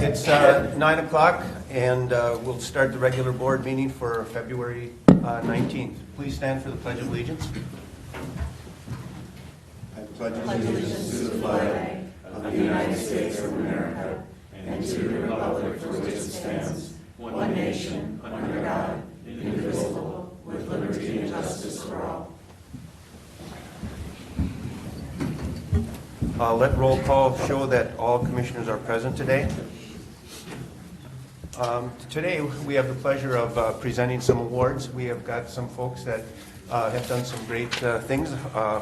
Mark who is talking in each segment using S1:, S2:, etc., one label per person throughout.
S1: It's 9 o'clock, and we'll start the regular board meeting for February 19th. Please stand for the Pledge of Allegiance.
S2: I pledge allegiance to the flag of the United States of America and to the republic for which it stands, one nation, under God, indivisible, with liberty and justice for all.
S1: Let roll call show that all commissioners are present today. Today we have the pleasure of presenting some awards. We have got some folks that have done some great things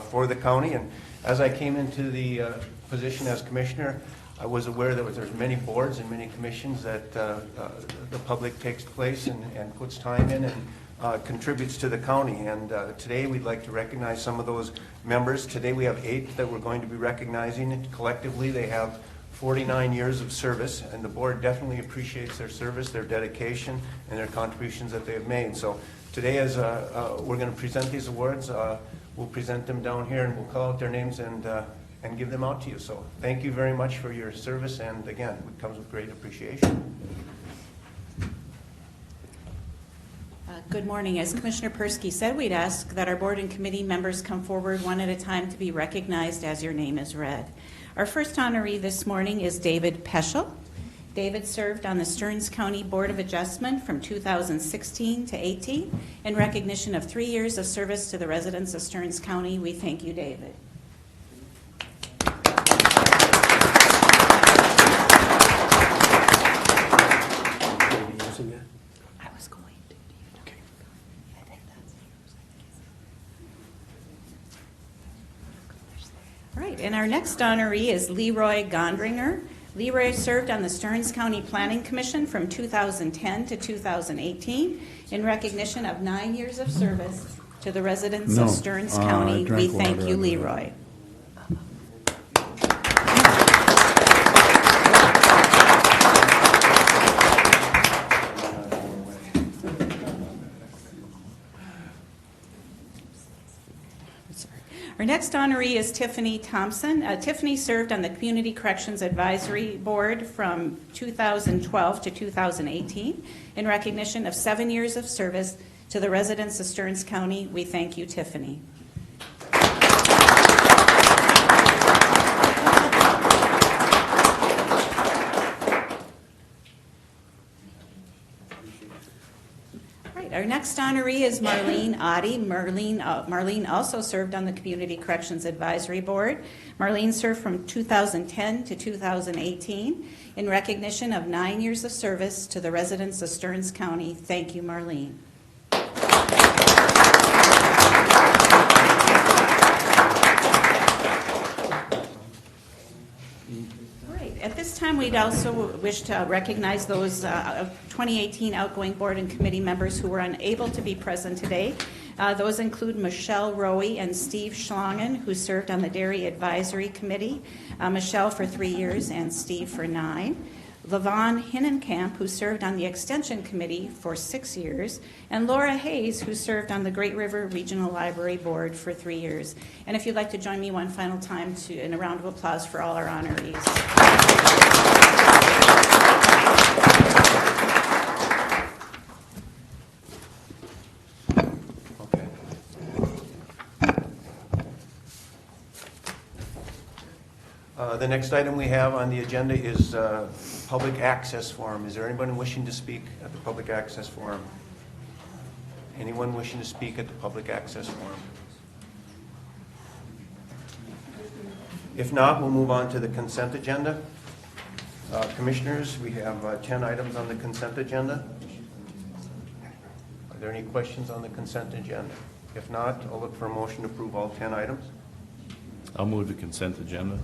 S1: for the county, and as I came into the position as commissioner, I was aware that there's many boards and many commissions that the public takes place and puts time in and contributes to the county. And today we'd like to recognize some of those members. Today we have 8 that we're going to be recognizing. Collectively they have 49 years of service, and the board definitely appreciates their service, their dedication, and their contributions that they have made. So today, as we're going to present these awards, we'll present them down here, and we'll call out their names and give them out to you. So thank you very much for your service, and again, it comes with great appreciation.
S3: Good morning. As Commissioner Persky said, we'd ask that our board and committee members come forward one at a time to be recognized as your name is read. Our first honoree this morning is David Peschel. David served on the Stearns County Board of Adjustment from 2016 to 18. In recognition of 3 years of service to the residents of Stearns County, we thank you, David. All right, and our next honoree is Leroy Gondringer. Leroy served on the Stearns County Planning Commission from 2010 to 2018. In recognition of 9 years of service to the residents of Stearns County, we thank you, Leroy. Our next honoree is Tiffany Thompson. Tiffany served on the Community Corrections Advisory Board from 2012 to 2018. In recognition of 7 years of service to the residents of Stearns County, we thank you, Tiffany. Our next honoree is Marlene Oddie. Marlene also served on the Community Corrections Advisory Board. Marlene served from 2010 to 2018. In recognition of 9 years of service to the residents of Stearns County, thank you, Marlene. At this time, we'd also wish to recognize those 2018 outgoing board and committee members who were unable to be present today. Those include Michelle Rowe and Steve Schlongen, who served on the Dairy Advisory Committee, Michelle for 3 years and Steve for 9. Levon Hinnenkamp, who served on the Extension Committee for 6 years, and Laura Hayes, who served on the Great River Regional Library Board for 3 years. And if you'd like to join me one final time in a round of applause for all our honorees.
S1: The next item we have on the agenda is public access forum. Is there anyone wishing to speak at the public access forum? Anyone wishing to speak at the public access forum? If not, we'll move on to the consent agenda. Commissioners, we have 10 items on the consent agenda. Are there any questions on the consent agenda? If not, I'll look for a motion to approve all 10 items.
S4: I'll move the consent agenda.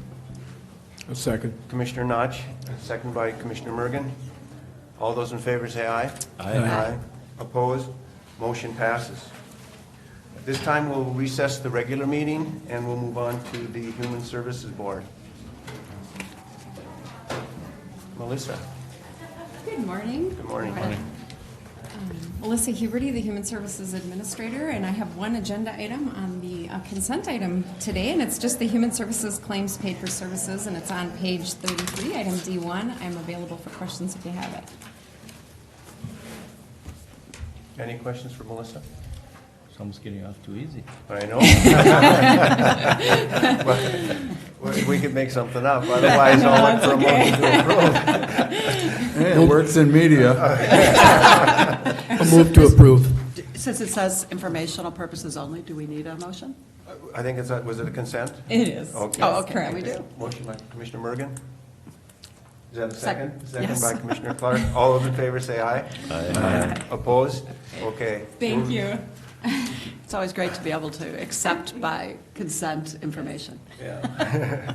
S5: A second.
S1: Commissioner Notch, second by Commissioner Mergen. All those in favor say aye.
S4: Aye.
S1: Aye. Opposed? Motion passes. At this time, we'll recess the regular meeting and we'll move on to the Human Services Board. Melissa.
S6: Good morning.
S1: Good morning.
S6: Melissa Huberty, the Human Services Administrator, and I have one agenda item on the consent item today, and it's just the Human Services Claims Paid for Services, and it's on page 33, item D1. I'm available for questions if you have it.
S1: Any questions for Melissa?
S4: Someone's getting off too easy.
S1: I know. Well, we could make something up, otherwise I'll look for a motion to approve.
S5: Hey, it works in media. A move to approve.
S2: Since it says informational purposes only, do we need a motion?
S1: I think it's, was it a consent?
S6: It is.
S1: Okay.
S2: Oh, okay,
S6: correct.
S2: we do.
S1: Motion by Commissioner Mergen. Is that a second?
S2: Second.
S1: Second
S2: Yes.
S1: by Commissioner Clark. All those in favor say aye.
S4: Aye.
S1: Opposed? Okay.
S6: Thank you.
S2: It's always great to be able to accept by consent information.
S1: Yeah.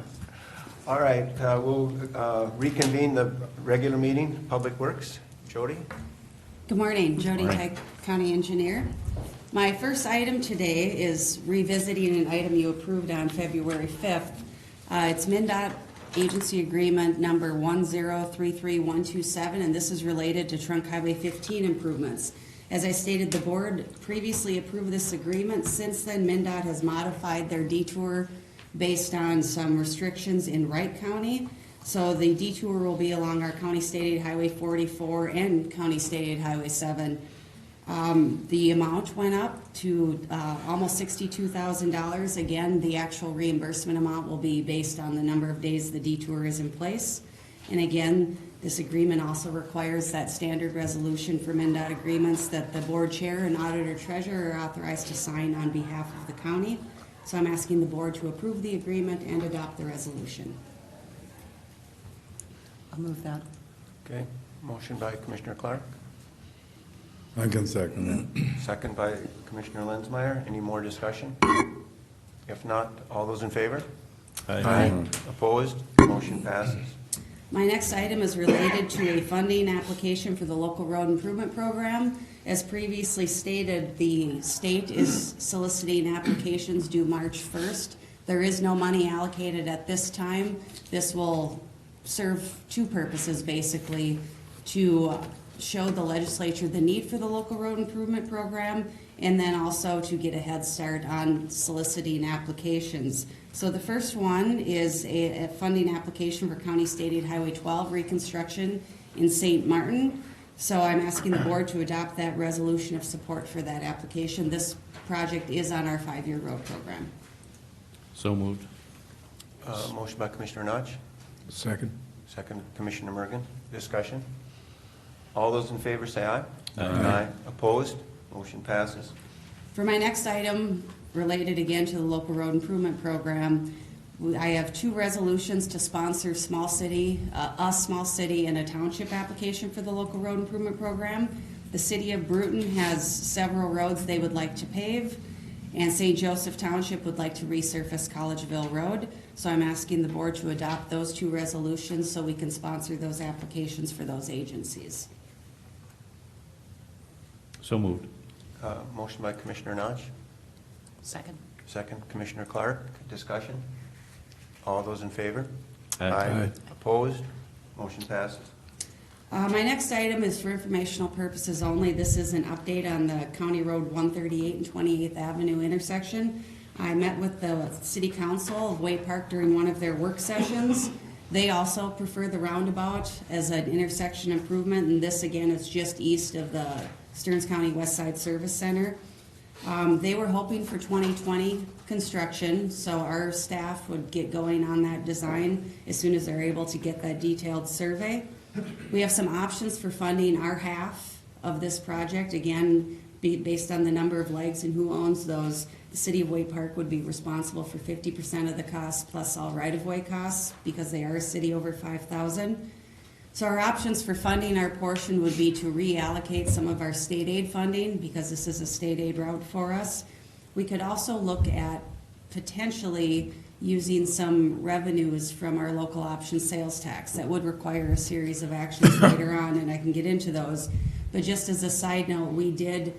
S1: All right, we'll reconvene the regular meeting, Public Works. Jody?
S7: Good morning, Jody
S4: Morning.
S7: Tyke, County Engineer. My first item today is revisiting an item you approved on February 5th. It's MnDOT Agency Agreement number 1033127, and this is related to Trunk Highway 15 improvements. As I stated, the board previously approved this agreement. Since then, MnDOT has modified their detour based on some restrictions in Wright County. So the detour will be along our County State Aid Highway 44 and County State Aid Highway 7. The amount went up to almost $62,000. Again, the actual reimbursement amount will be based on the number of days the detour is in place. And again, this agreement also requires that standard resolution for MnDOT agreements that the board chair and auditor treasurer are authorized to sign on behalf of the county. So I'm asking the board to approve the agreement and adopt the resolution.
S2: I'll move that.
S1: Okay, motion by Commissioner Clark,
S5: I can second
S1: second by Commissioner Lenzmeyer. Any more discussion? If not, all those in favor?
S4: Aye.
S1: Opposed? Motion passes.
S7: My next item is related to a funding application for the local road improvement program. As previously stated, the state is soliciting applications due March 1st. There is no money allocated at this time. This will serve two purposes, basically, to show the legislature the need for the local road improvement program, and then also to get a head start on soliciting applications. So the first one is a funding application for County State Aid Highway 12 reconstruction in St. Martin. So I'm asking the board to adopt that resolution of support for that application. This project is on our 5-year road program.
S4: So moved.
S1: Motion by Commissioner Notch,
S5: that. Second.
S1: second Commissioner Mergen. Discussion? All those in favor say aye.
S4: Aye.
S1: Opposed? Motion passes.
S7: For my next item, related again to the local road improvement program, I have two resolutions to sponsor a small city and a township application for the local road improvement program. The city of Bruton has several roads they would like to pave, and St. Joseph Township would like to resurface Collegeville Road. So I'm asking the board to adopt those two resolutions so we can sponsor those applications for those agencies.
S4: So moved.
S1: Motion by Commissioner Notch,
S2: Second.
S1: second Commissioner Clark. Discussion? All those in favor?
S4: Aye.
S1: Opposed? Motion passes.
S7: My next item is for informational purposes only. This is an update on the County Road 138 and 28th Avenue intersection. I met with the City Council of Way Park during one of their work sessions. They also prefer the roundabout as an intersection improvement, and this again is just east of the Stearns County West Side Service Center. They were hoping for 2020 construction, so our staff would get going on that design as soon as they're able to get that detailed survey. We have some options for funding our half of this project, again, based on the number of legs and who owns those. The City of Way Park would be responsible for 50% of the cost plus all right-of-way costs because they are a city over 5,000. So our options for funding our portion would be to reallocate some of our state aid funding because this is a state aid route for us. We could also look at potentially using some revenues from our local option sales tax. That would require a series of actions later on, and I can get into those. But just as a side note, we did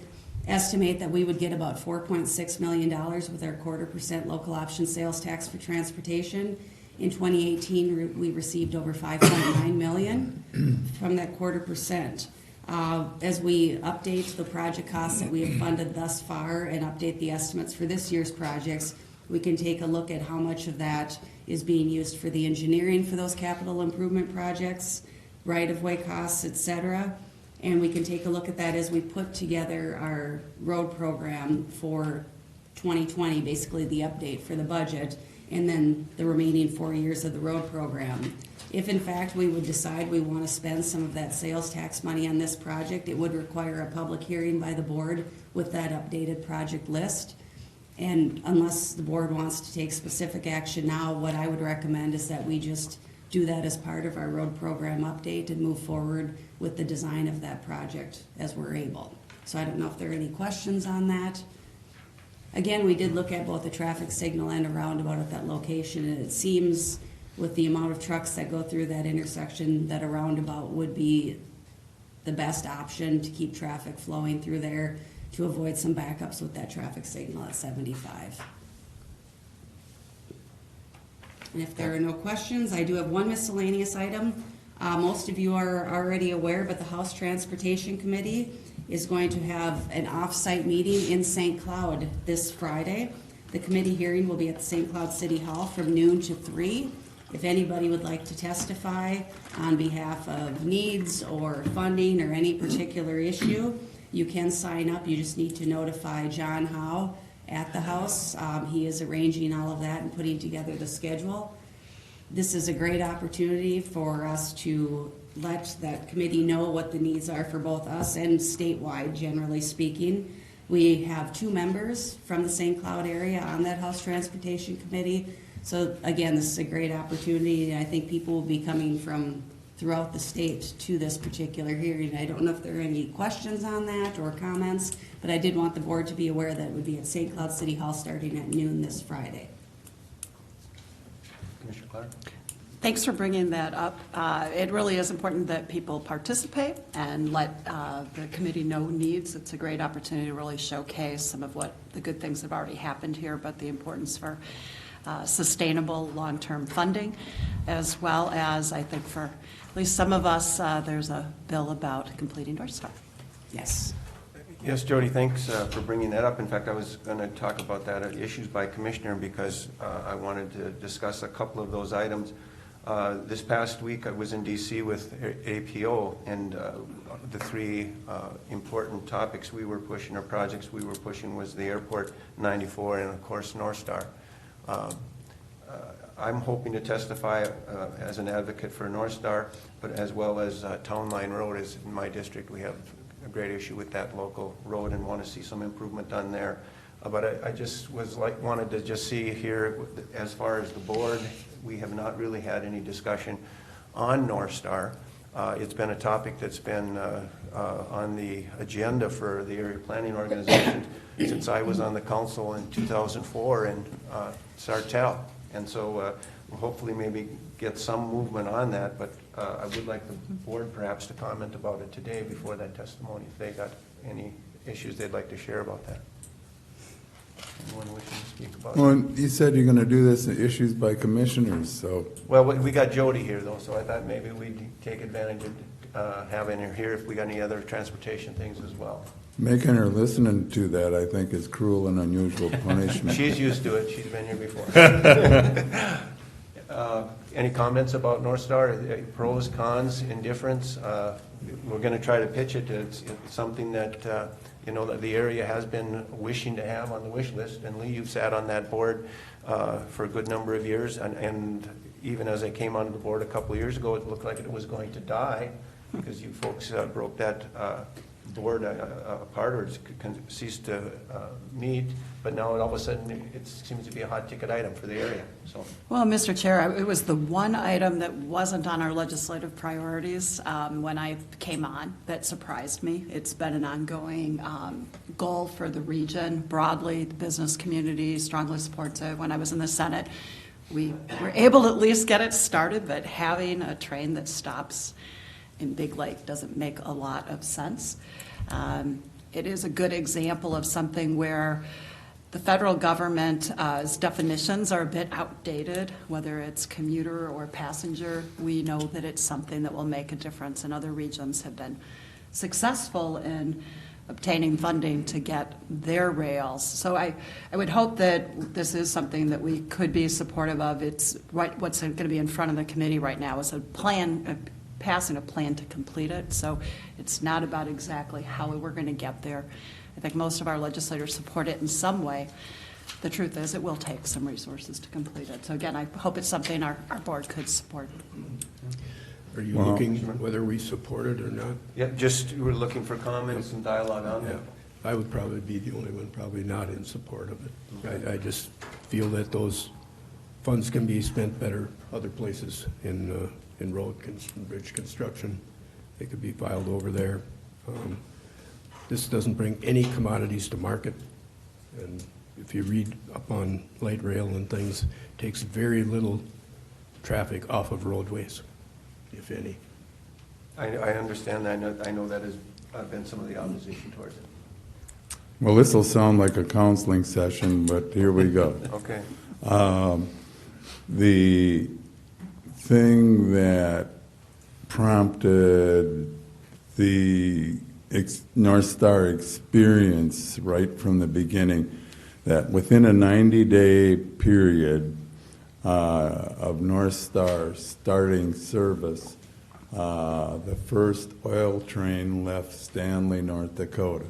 S7: estimate that we would get about $4.6 million with our 1/4% local option sales tax for transportation. In 2018, we received over $5.9 million from that 1/4%. As we update the project costs that we have funded thus far and update the estimates for this year's projects, we can take a look at how much of that is being used for the engineering for those capital improvement projects, right-of-way costs, et cetera. And we can take a look at that as we put together our road program for 2020, basically the update for the budget, and then the remaining 4 years of the road program. If in fact we would decide we want to spend some of that sales tax money on this project, it would require a public hearing by the board with that updated project list. And unless the board wants to take specific action now, what I would recommend is that we just do that as part of our road program update and move forward with the design of that project as we're able. So I don't know if there are any questions on that. Again, we did look at both a traffic signal and a roundabout at that location, and it seems with the amount of trucks that go through that intersection that a roundabout would be the best option to keep traffic flowing through there to avoid some backups with that traffic signal at 75. And if there are no questions, I do have one miscellaneous item. Most of you are already aware, but the House Transportation Committee is going to have an off-site meeting in St. Cloud this Friday. The committee hearing will be at the St. Cloud City Hall from noon to 3. If anybody would like to testify on behalf of needs or funding or any particular issue, you can sign up. You just need to notify John Howe at the House. He is arranging all of that and putting together the schedule. This is a great opportunity for us to let that committee know what the needs are for both us and statewide, generally speaking. We have 2 members from the St. Cloud area on that House Transportation Committee. So again, this is a great opportunity, and I think people will be coming from throughout the state to this particular hearing. I don't know if there are any questions on that or comments, but I did want the board to be aware that it would be at St. Cloud City Hall starting at noon this Friday.
S1: Commissioner Clark?
S2: Thanks for bringing that up. It really is important that people participate and let the committee know needs. It's a great opportunity to really showcase some of what the good things that have already happened here, but the importance for sustainable long-term funding, as well as, I think for at least some of us, there's a bill about completing North Star.
S7: Yes.
S1: Yes, Jody, thanks for bringing that up. In fact, I was going to talk about that, issues by commissioner, because I wanted to discuss a couple of those items. This past week, I was in D.C. with APO, and the 3 important topics we were pushing, or projects we were pushing, was the Airport 94 and, of course, North Star. I'm hoping to testify as an advocate for North Star, but as well as Town Line Road is in my district. We have a great issue with that local road and want to see some improvement done there. But I just wanted to just see here, as far as the board, we have not really had any discussion on North Star. It's been a topic that's been on the agenda for the area planning organization since I was on the council in 2004 in Sartell. And so hopefully maybe get some movement on that, but I would like the board perhaps to comment about it today before that testimony, if they got any issues they'd like to share about that. Anyone wishing to speak about
S8: Well,
S1: it?
S8: you said you're going to do this in issues by commissioners, so.
S1: Well, we got Jody here though, so I thought maybe we'd take advantage of having her here if we got any other transportation things as well.
S8: Making her listening to that, I think, is cruel and unusual punishment.
S1: She's used to it. She's been here before. Any comments about North Star? Pros, cons, indifference? We're going to try to pitch it. It's something that you know that the area has been wishing to have on the wish list. And Lee, you've sat on that board for a good number of years. And even as I came onto the board a couple of years ago, it looked like it was going to die because you folks broke that board apart, or ceased to meet, but now all of a sudden it seems to be a hot ticket item for the area. So,
S2: Well, Mr. Chair, it was the one item that wasn't on our legislative priorities when I came on that surprised me. It's been an ongoing goal for the region broadly. The business community strongly supports it. When I was in the Senate, we were able to at least get it started, but having a train that stops in Big Lake doesn't make a lot of sense. It is a good example of something where the federal government's definitions are a bit outdated, whether it's commuter or passenger. We know that it's something that will make a difference, and other regions have been
S9: successful in obtaining funding to get their rails. So I would hope that this is something that we could be supportive of. It's what's going to be in front of the committee right now is a plan, passing a plan to complete it. So it's not about exactly how we're going to get there. I think most of our legislators support it in some way. The truth is, it will take some resources to complete it. So again, I hope it's something our board could support.
S5: Are you
S8: Well-
S5: looking whether we support it or not?
S1: Yeah, just, we're looking for comments and dialogue on
S5: Yeah,
S1: that.
S5: I would probably be the only one probably not in support of it. I just feel that those funds can be spent better other places in road and bridge construction. They could be filed over there. This doesn't bring any commodities to market. And if you read up on light rail and things, it takes very little traffic off of roadways, if any.
S1: I understand that. I know that has been some of the opposition towards it.
S8: Well, this will sound like a counseling session, but here we go.
S1: Okay.
S8: The thing that prompted the North Star experience right from the beginning, that within a 90-day period of North Star starting service, the first oil train left Stanley, North Dakota.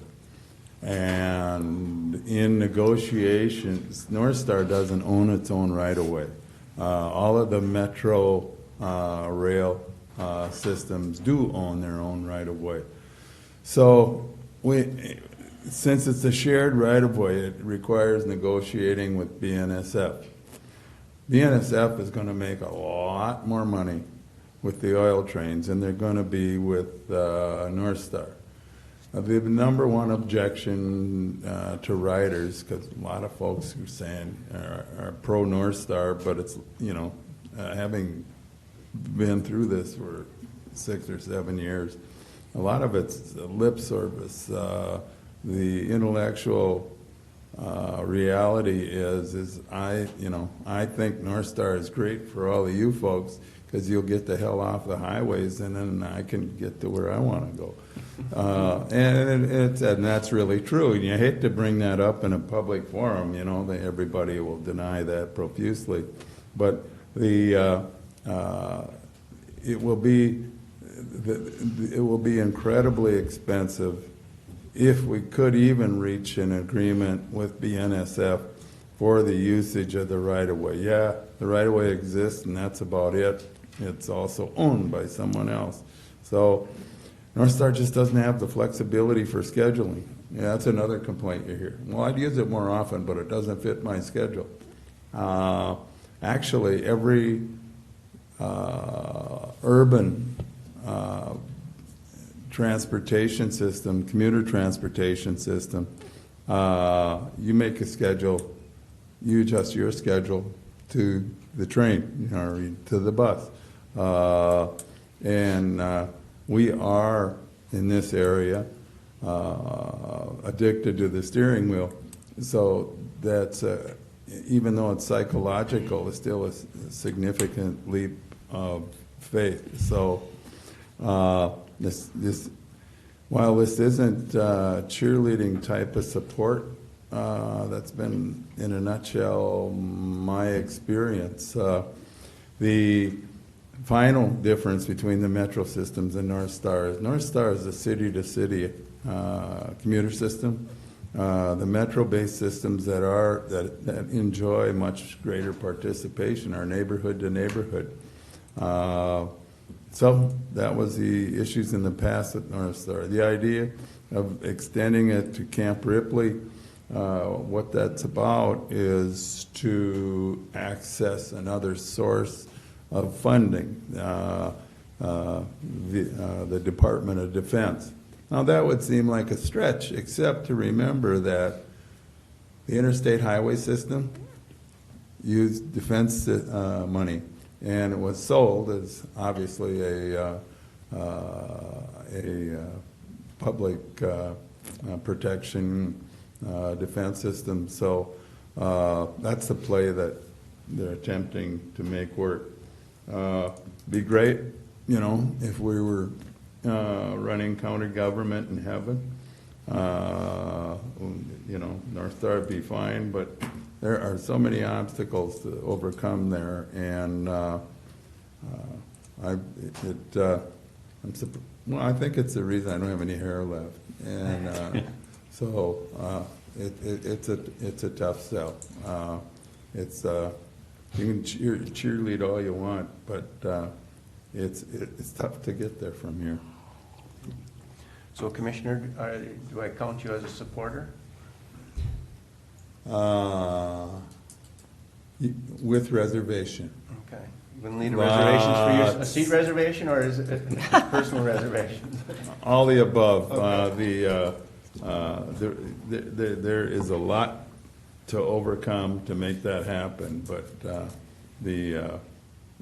S8: And in negotiations, North Star doesn't own its own right-of-way. All of the metro rail systems do own their own right-of-way. So since it's a shared right-of-way, it requires negotiating with BNSF. BNSF is going to make a lot more money with the oil trains than they're going to be with North Star. The number one objection to riders, because a lot of folks are saying are pro North Star, but it's, having been through this for 6 or 7 years, a lot of it's lip service. The intellectual reality is I think North Star is great for all of you folks because you'll get the hell off the highways and then I can get to where I want to go. And that's really true. And you hate to bring that up in a public forum, everybody will deny that profusely. But it will be incredibly expensive if we could even reach an agreement with BNSF for the usage of the right-of-way. Yeah, the right-of-way exists, and that's about it. It's also owned by someone else. So North Star just doesn't have the flexibility for scheduling. Yeah, that's another complaint you hear. Well, I'd use it more often, but it doesn't fit my schedule. Actually, every urban transportation system, commuter transportation system, you make a schedule, you adjust your schedule to the train or to the bus. And we are, in this area, addicted to the steering wheel. So that's, even though it's psychological, it's still a significant leap of faith. So while this isn't cheerleading type of support, that's been, in a nutshell, my experience. The final difference between the metro systems and North Star is a city-to-city commuter system. The metro-based systems that enjoy much greater participation are neighborhood to neighborhood. So that was the issues in the past at North Star. The idea of extending it to Camp Ripley, what that's about is to access another source of funding, the Department of Defense. Now that would seem like a stretch, except to remember that the interstate highway system used defense money, and it was sold as obviously a public protection defense system. So that's the play that they're attempting to make work. Be great, if we were running county government in heaven. You know, North Star would be fine, but there are so many obstacles to overcome there, and I think it's the reason I don't have any hair left, and so it's a tough sell. It's you can cheerlead all you want, but it's tough to get there from here.
S1: So, Commissioner, do I count you as a supporter?
S8: With reservation.
S1: Okay. You wouldn't need a reservation for your, a seat reservation, or is it a personal reservation?
S8: All the above.
S1: Okay.
S8: There is a lot to overcome to make that happen, but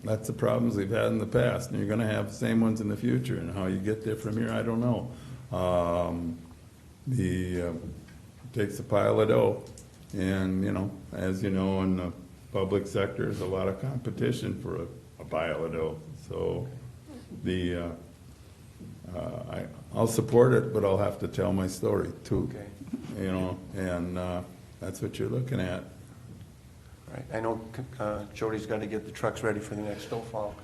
S8: that's the problems we've had in the past, and you're going to have the same ones in the future. And how you get there from here, I don't know. Takes a pile of dough, and you know, as you know, in the public sector, there's a lot of competition for a pile of dough. So I'll support it, but I'll have to tell my story too.
S1: Okay.
S8: You know, and that's what you're looking at.
S1: Right. I know Jody's got to get the trucks ready for the next snowfall.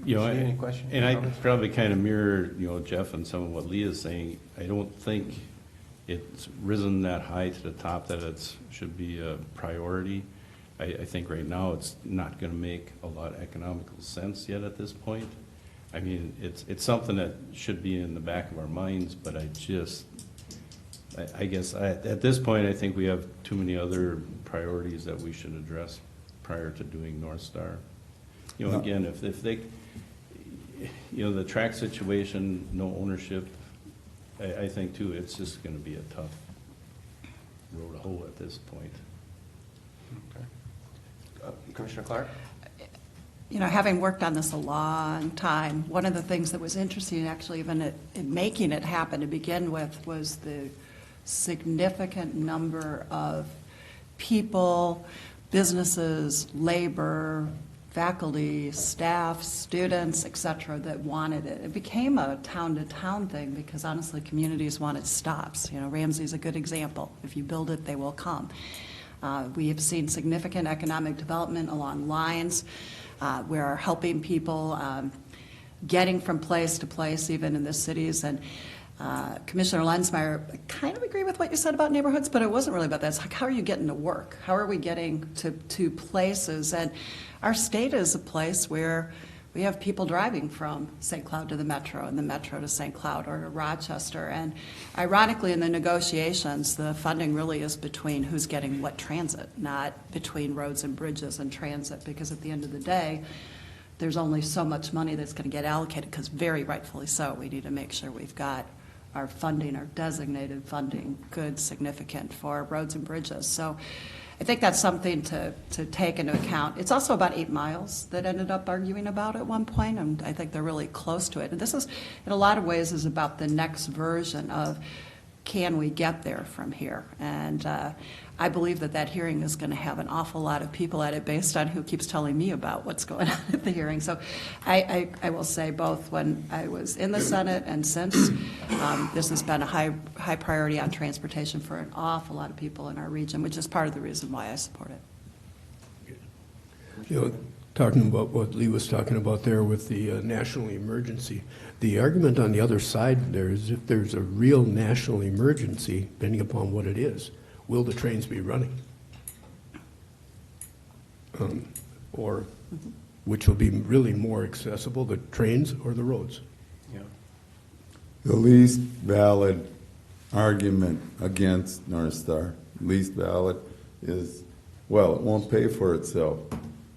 S4: You know,
S1: any questions?
S4: and I
S1: comments?
S4: probably kind of mirror, you know, Jeff and some of what Leah's saying. I don't think it's risen that high to the top that it should be a priority. I think right now it's not going to make a lot of economical sense yet at this point. I mean, it's something that should be in the back of our minds, but I guess at this point, I think we have too many other priorities that we should address prior to doing North Star. You know, again, if they, you know, the track situation, no ownership, I think too, it's just going to be a tough road to hoe at this point.
S1: Okay. Commissioner Clark?
S9: You know, having worked on this a long time, one of the things that was interesting, actually, even in making it happen to begin with, was the significant number of people, businesses, labor, faculty, staff, students, et cetera, that wanted it. It became a town-to-town thing because, honestly, communities wanted stops. You know, Ramsey's a good example. If you build it, they will come. We have seen significant economic development along lines. We're helping people getting from place to place, even in the cities. And Commissioner Lensmeyer, I kind of agree with what you said about neighborhoods, but it wasn't really about that. It's like, how are you getting to work? How are we getting to places? And our state is a place where we have people driving from St. Cloud to the Metro and the Metro to St. Cloud or to Rochester. And ironically, in the negotiations, the funding really is between who's getting what transit, not between roads and bridges and transit, because at the end of the day, there's only so much money that's going to get allocated, because very rightfully so, we need to make sure we've got our funding, our designated funding, good, significant for roads and bridges. So I think that's something to take into account. It's also about 8 miles that ended up arguing about at one point, and I think they're really close to it. And this is, in a lot of ways, is about the next version of, can we get there from here? And I believe that hearing is going to have an awful lot of people at it based on who keeps telling me about what's going on at the hearing. So I will say, both when I was in the Senate and since, this has been a high priority on transportation for an awful lot of people in our region, which is part of the reason why I support it.
S5: You know, talking about what Lee was talking about there with the national emergency, the argument on the other side there is, if there's a real national emergency, depending upon what it is, will the trains be running? Or which will be really more accessible, the trains or the roads?
S1: Yeah.
S8: The least valid argument against North Star, least valid, is, well, it won't pay for itself.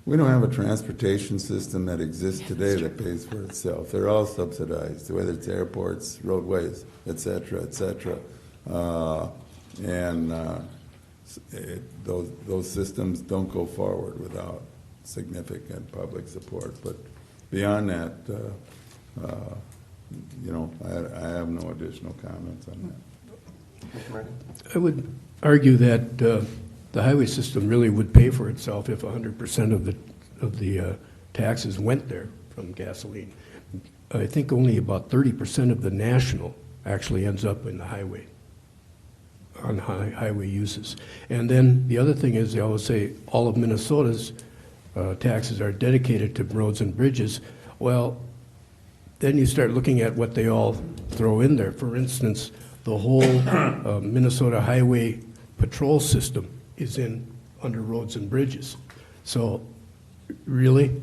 S8: We don't have a transportation system that exists today that pays for itself. They're all subsidized, whether it's airports, roadways, et cetera, et cetera. Those systems don't go forward without significant public support. But beyond that, you know, I have no additional comments on that.
S5: I would argue that the highway system really would pay for itself if 100% of the taxes went there from gasoline. I think only about 30% of the national actually ends up in the highway, on highway uses. And then the other thing is, they always say all of Minnesota's taxes are dedicated to roads and bridges. Well, then you start looking at what they all throw in there. For instance, the whole Minnesota highway patrol system is under roads and bridges. So really,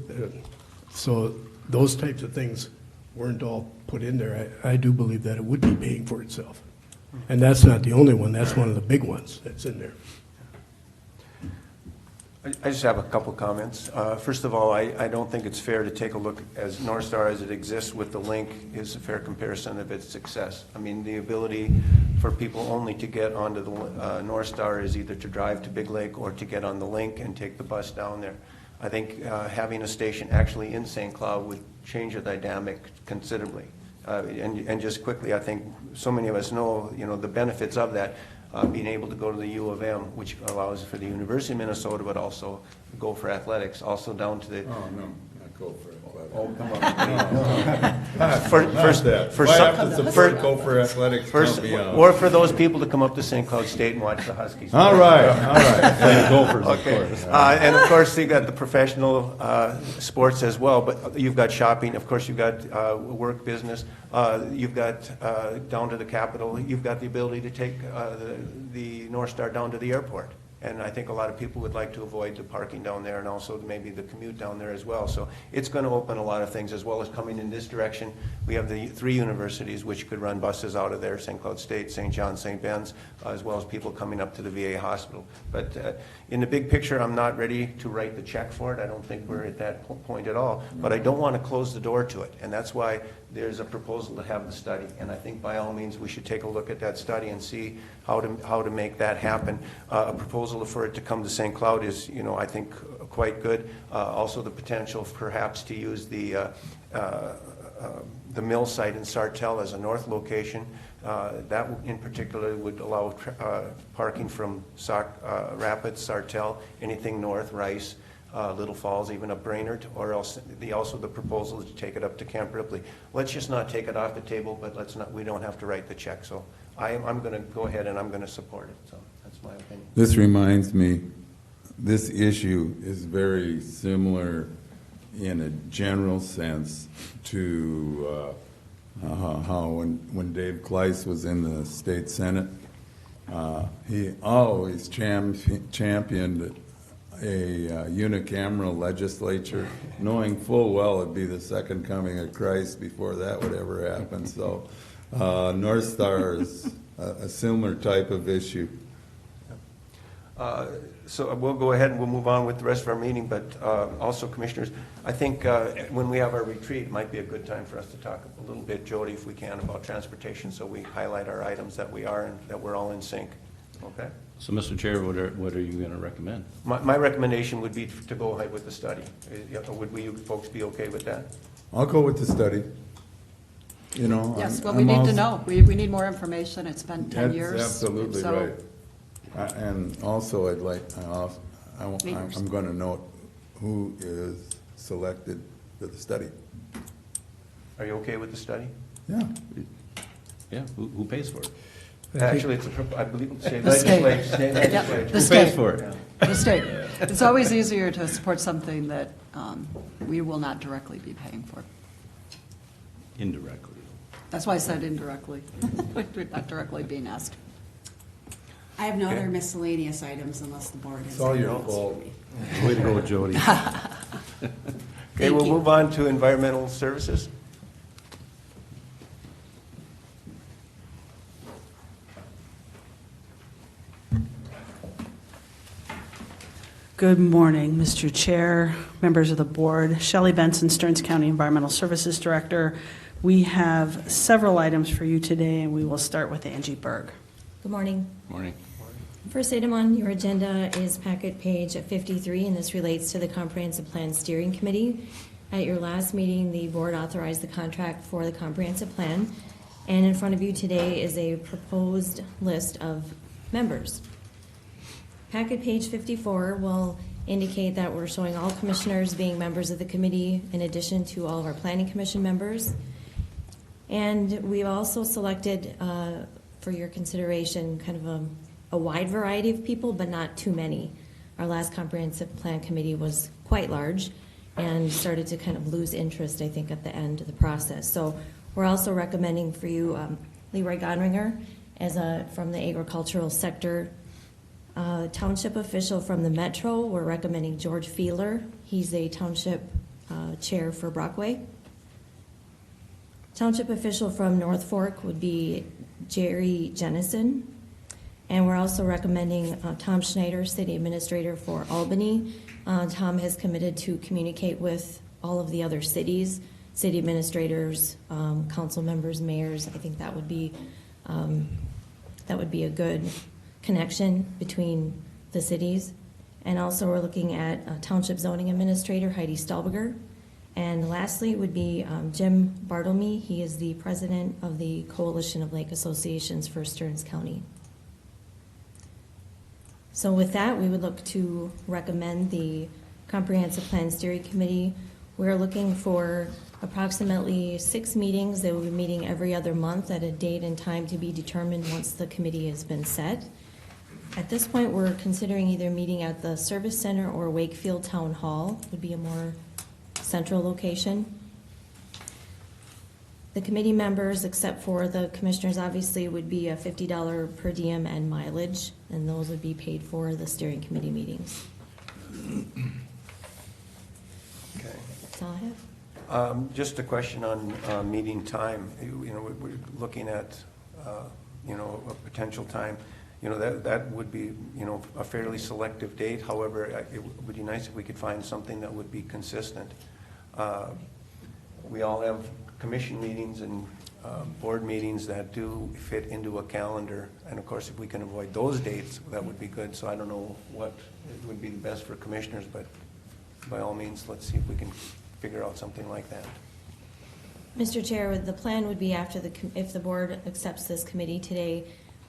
S5: so those types of things weren't all put in there. I do believe that it would be paying for itself. And that's not the only one. That's one of the big ones that's in there.
S1: I just have a couple comments. First of all, I don't think it's fair to take a look as North Star as it exists with the link is a fair comparison of its success. I mean, the ability for people only to get onto the North Star is either to drive to Big Lake or to get on the link and take the bus down there. I think having a station actually in St. Cloud would change the dynamic considerably. And just quickly, I think so many of us know, the benefits of that. Being able to go to the U of M, which allows for the University of Minnesota, but also go for athletics, also down to the.
S8: Oh, no, not go for athletics.
S1: Oh, come on.
S8: Go for athletics.
S1: Or for those people to come up to St. Cloud State and watch the Huskies.
S8: All right.
S4: Gophers,
S1: Okay.
S4: of course.
S1: And of course, you've got the professional sports as well, but you've got shopping, of course, you've got work, business, you've got down to the Capitol, you've got the ability to take the North Star down to the airport. And I think a lot of people would like to avoid the parking down there and also maybe the commute down there as well. So it's going to open a lot of things, as well as coming in this direction. We have the 3 universities which could run buses out of there, St. Cloud State, St. John, St. Ben's, as well as people coming up to the VA hospital. But in the big picture, I'm not ready to write the check for it. I don't think we're at that point at all. But I don't want to close the door to it. And that's why there's a proposal to have the study. And I think by all means, we should take a look at that study and see how to make that happen. A proposal for it to come to St. Cloud is, I think quite good. Also the potential perhaps to use the mill site in Sartell as a north location. That in particular would allow parking from Rapids, Sartell, anything north, Rice, Little Falls, even up Brainerd, or else also the proposal is to take it up to Camp Ripley. Let's just not take it off the table, but we don't have to write the check. So I'm going to go ahead and I'm going to support it. So that's my opinion.
S8: This reminds me, this issue is very similar in a general sense to how when Dave Kleiss was in the state Senate, he always championed a unicameral legislature, knowing full well it'd be the second coming of Christ before that would ever happen. So North Star is a similar type of issue.
S1: So we'll go ahead and we'll move on with the rest of our meeting, but also, Commissioners, I think when we have our retreat, it might be a good time for us to talk a little bit, Jody, if we can, about transportation, so we highlight our items that we are and that we're all in sync. Okay?
S4: So, Mr. Chair, what are you going to recommend?
S1: My recommendation would be to go ahead with the study. Would we folks be okay with that?
S8: I'll go with the study.
S9: Yes, well,
S8: I'm
S9: we need
S8: also-
S9: to know. We need more information. It's been 10
S8: That's
S9: years.
S8: absolutely
S9: so-
S8: right. And also, I'm going to note who is selected for the study.
S1: Are you okay with the study?
S8: Yeah.
S4: Yeah, who pays for it?
S1: Actually, I believe it's state
S9: The state.
S1: legislature.
S9: Yep, the
S4: Who
S9: state.
S4: pays for it?
S9: The state. It's always easier to support something that we will not directly be paying for.
S4: Indirectly.
S9: That's why I said indirectly. We're not directly being asked.
S7: I have no other miscellaneous items unless the board has.
S8: It's all your
S7: anything else
S8: fault.
S7: for me.
S4: Way to go, Jody.
S1: Okay,
S7: Thank
S1: we'll
S7: you.
S1: move on to environmental services.
S10: Good morning, Mr. Chair, members of the board. Shelley Benson, Stearns County Environmental Services Director. We have several items for you today, and we will start with Angie Berg.
S2: Good morning.
S4: Morning.
S2: First item on your agenda is packet page 53, and this relates to the Comprehensive Plan Steering Committee. At your last meeting, the board authorized the contract for the comprehensive plan, and in front of you today is a proposed list of members. Packet page 54 will indicate that we're showing all commissioners being members of the committee in addition to all of our planning commission members. And we've also selected, for your consideration, kind of a wide variety of people, but not too many. Our last comprehensive plan committee was quite large and started to kind of lose interest, I think, at the end of the process. So we're also recommending for you Leroy Godringer as from the agricultural sector. Township official from the Metro, we're recommending George Feeler. He's a township chair for Brockway. Township official from North Fork would be Jerry Jennison. And we're also recommending Tom Schneider, city administrator for Albany. Tom has committed to communicate with all of the other cities, city administrators, council members, mayors. I think that would be a good connection between the cities. And also we're looking at Township Zoning Administrator Heidi Stahlberger. And lastly would be Jim Bartlemy. He is the president of the Coalition of Lake Associations for Stearns County. So with that, we would look to recommend the Comprehensive Plan Steering Committee. We're looking for approximately 6 meetings. They will be meeting every other month at a date and time to be determined once the committee has been set. At this point, we're considering either meeting at the Service Center or Wakefield Town Hall, would be a more central location. The committee members, except for the commissioners, obviously would be a $50 per diem and mileage, and those would be paid for the steering committee meetings.
S1: Okay.
S2: That's all I have.
S1: Just a question on meeting time. We're looking at, a potential time. That would be, a fairly selective date. However, it would be nice if we could find something that would be consistent. We all have commission meetings and board meetings that do fit into a calendar. And of course, if we can avoid those dates, that would be good. So I don't know what would be the best for commissioners, but by all means, let's see if we can figure out something like that.
S2: Mr. Chair, the plan would be if the board accepts this committee today,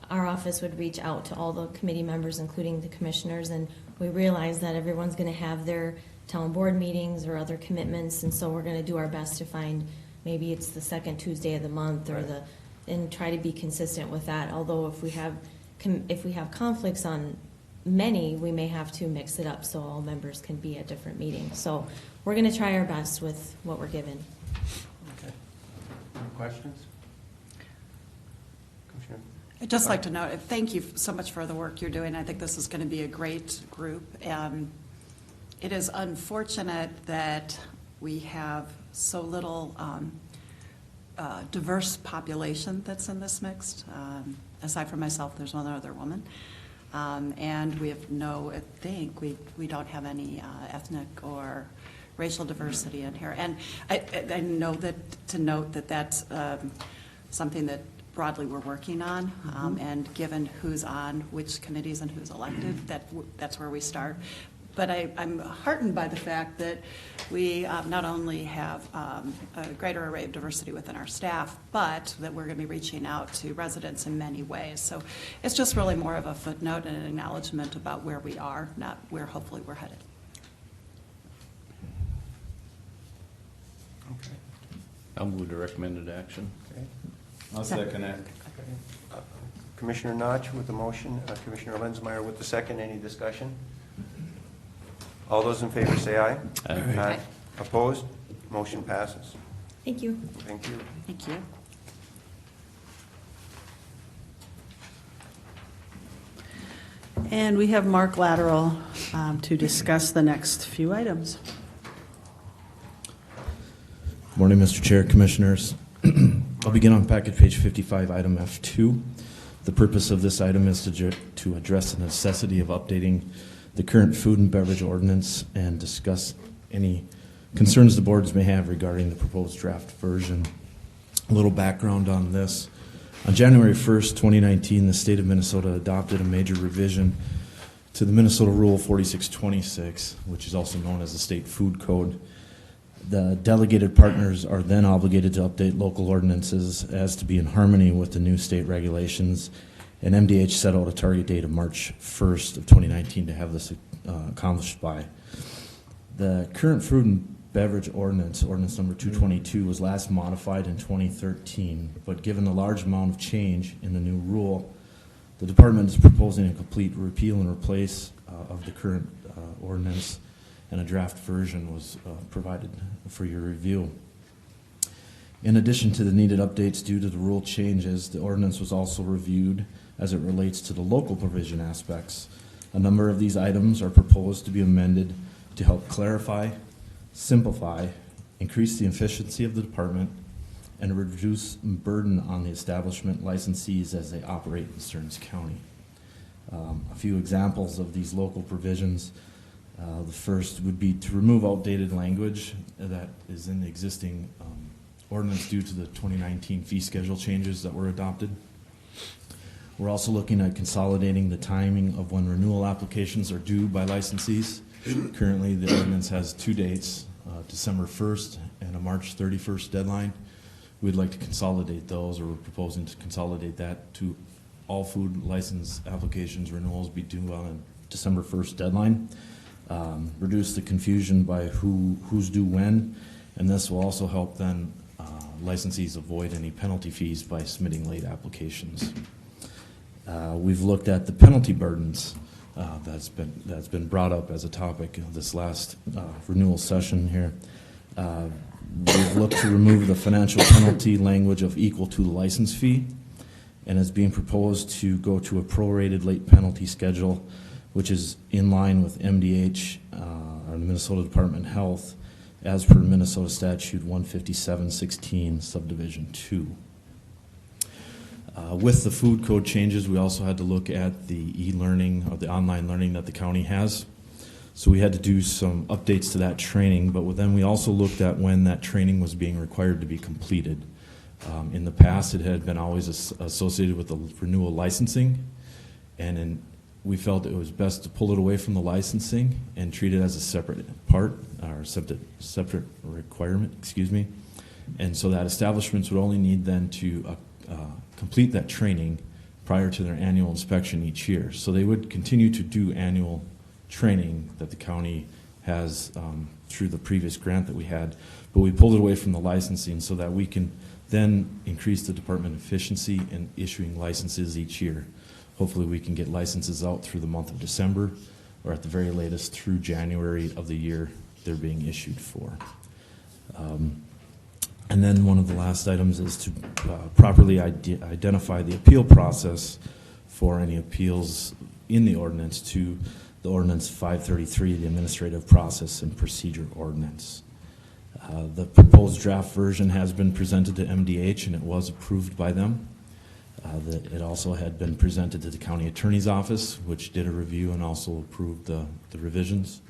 S2: our office would reach out to all the committee members, including the commissioners, and we realize that everyone's going to have their town board meetings or other commitments, and so we're going to do our best to find, maybe it's the second Tuesday of the month or and try to be consistent with that. Although if we have conflicts on many, we may have to mix it up so all members can be at different meetings. So we're going to try our best with what we're given.
S1: Okay. Any questions? Commissioner?
S9: I'd just like to note, thank you so much for the work you're doing. I think this is going to be a great group. It is unfortunate that we have so little diverse population that's in this mix. Aside from myself, there's one other woman. And we have we don't have any ethnic or racial diversity in here. And I know that that's something that broadly we're working on, and given who's on which committees and who's elected, that's where we start. But I'm heartened by the fact that we not only have a greater array of diversity within our staff, but that we're going to be reaching out to residents in many ways. So it's just really more of a footnote and an acknowledgement about where we are, not where hopefully we're headed.
S1: Okay.
S4: I'll move to recommended action.
S1: Okay.
S8: I'll second that.
S1: Okay. Commissioner Notch with the motion, Commissioner Lenzmeyer with the second. Any discussion? All those in favor say aye.
S4: Aye.
S1: Aye. Opposed? Motion passes.
S2: Thank you.
S1: Thank you.
S9: Thank you.
S10: And we have Mark Lateral to discuss the next few items.
S11: Morning, Mr. Chair, Commissioners. I'll begin on packet page 55, item F2. The purpose of this item is to address the necessity of updating the current food and beverage ordinance and discuss any concerns the boards may have regarding the proposed draft version. A little background on this. On January 1st, 2019, the state of Minnesota adopted a major revision to the Minnesota Rule 4626, which is also known as the State Food Code. The delegated partners are then obligated to update local ordinances as to be in harmony with the new state regulations, and MDH set out a target date of March 1st of 2019 to have this accomplished by. The current food and beverage ordinance, ordinance number 222, was last modified in 2013, but given the large amount of change in the new rule, the department is proposing a complete repeal and replace of the current ordinance, and a draft version was provided for your review. In addition to the needed updates due to the rule changes, the ordinance was also reviewed as it relates to the local provision aspects. A number of these items are proposed to be amended to help clarify, simplify, increase the efficiency of the department, and reduce burden on the establishment licensees as they operate in Stearns County. A few examples of these local provisions. The first would be to remove outdated language that is in the existing ordinance due to the 2019 fee schedule changes that were adopted. We're also looking at consolidating the timing of when renewal applications are due by licensees. Currently, the ordinance has 2 dates, December 1st and a March 31st deadline. We'd like to consolidate those, or we're proposing to consolidate that to all food license applications renewals be due on a December 1st deadline. Reduce the confusion by who's due when, and this will also help then licensees avoid any penalty fees by submitting late applications. We've looked at the penalty burdens that's been brought up as a topic of this last renewal session here. We've looked to remove the financial penalty language of equal to the license fee, and it's being proposed to go to a prorated late penalty schedule, which is in line with MDH, or the Minnesota Department of Health, as per Minnesota Statute 157-16, Subdivision 2. With the food code changes, we also had to look at the e-learning, or the online learning that the county has. So we had to do some updates to that training, but then we also looked at when that training was being required to be completed. In the past, it had been always associated with the renewal licensing, and we felt it was best to pull it away from the licensing and treat it as a separate part, or separate requirement, excuse me. And so that establishments would only need then to complete that training prior to their annual inspection each year. So they would continue to do annual training that the county has through the previous grant that we had, but we pulled it away from the licensing so that we can then increase the department efficiency in issuing licenses each year. Hopefully we can get licenses out through the month of December, or at the very latest through January of the year they're being issued for. And then one of the last items is to properly identify the appeal process for any appeals in the ordinance to the Ordinance 533, the Administrative Process and Procedure Ordinance. The proposed draft version has been presented to MDH, and it was approved by them. It also had been presented to the County Attorney's Office, which did a review and also approved the revisions.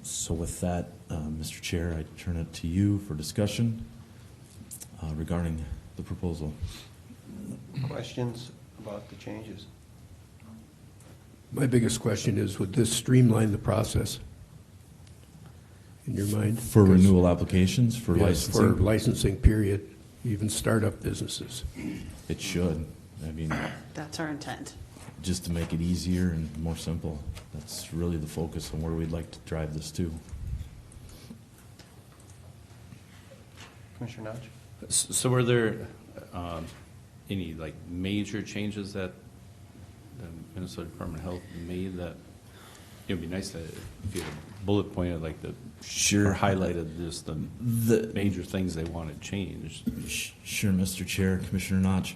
S11: So with that, Mr. Chair, I turn it to you for discussion regarding the proposal.
S1: Questions about the changes?
S5: My biggest question is, would this streamline the process in your mind?
S11: For renewal applications, for
S5: Yes,
S11: licensing?
S5: for licensing, period, even startup businesses.
S11: It should. I mean,
S10: That's our intent.
S11: just to make it easier and more simple. That's really the focus on where we'd like to drive this to.
S1: Commissioner Notch?
S4: So were there any like major changes that the Minnesota Department of Health made that it would be nice to, if you had bullet pointed like the
S11: Sure.
S4: or highlighted just the major things they wanted changed?
S11: Sure, Mr. Chair, Commissioner Notch.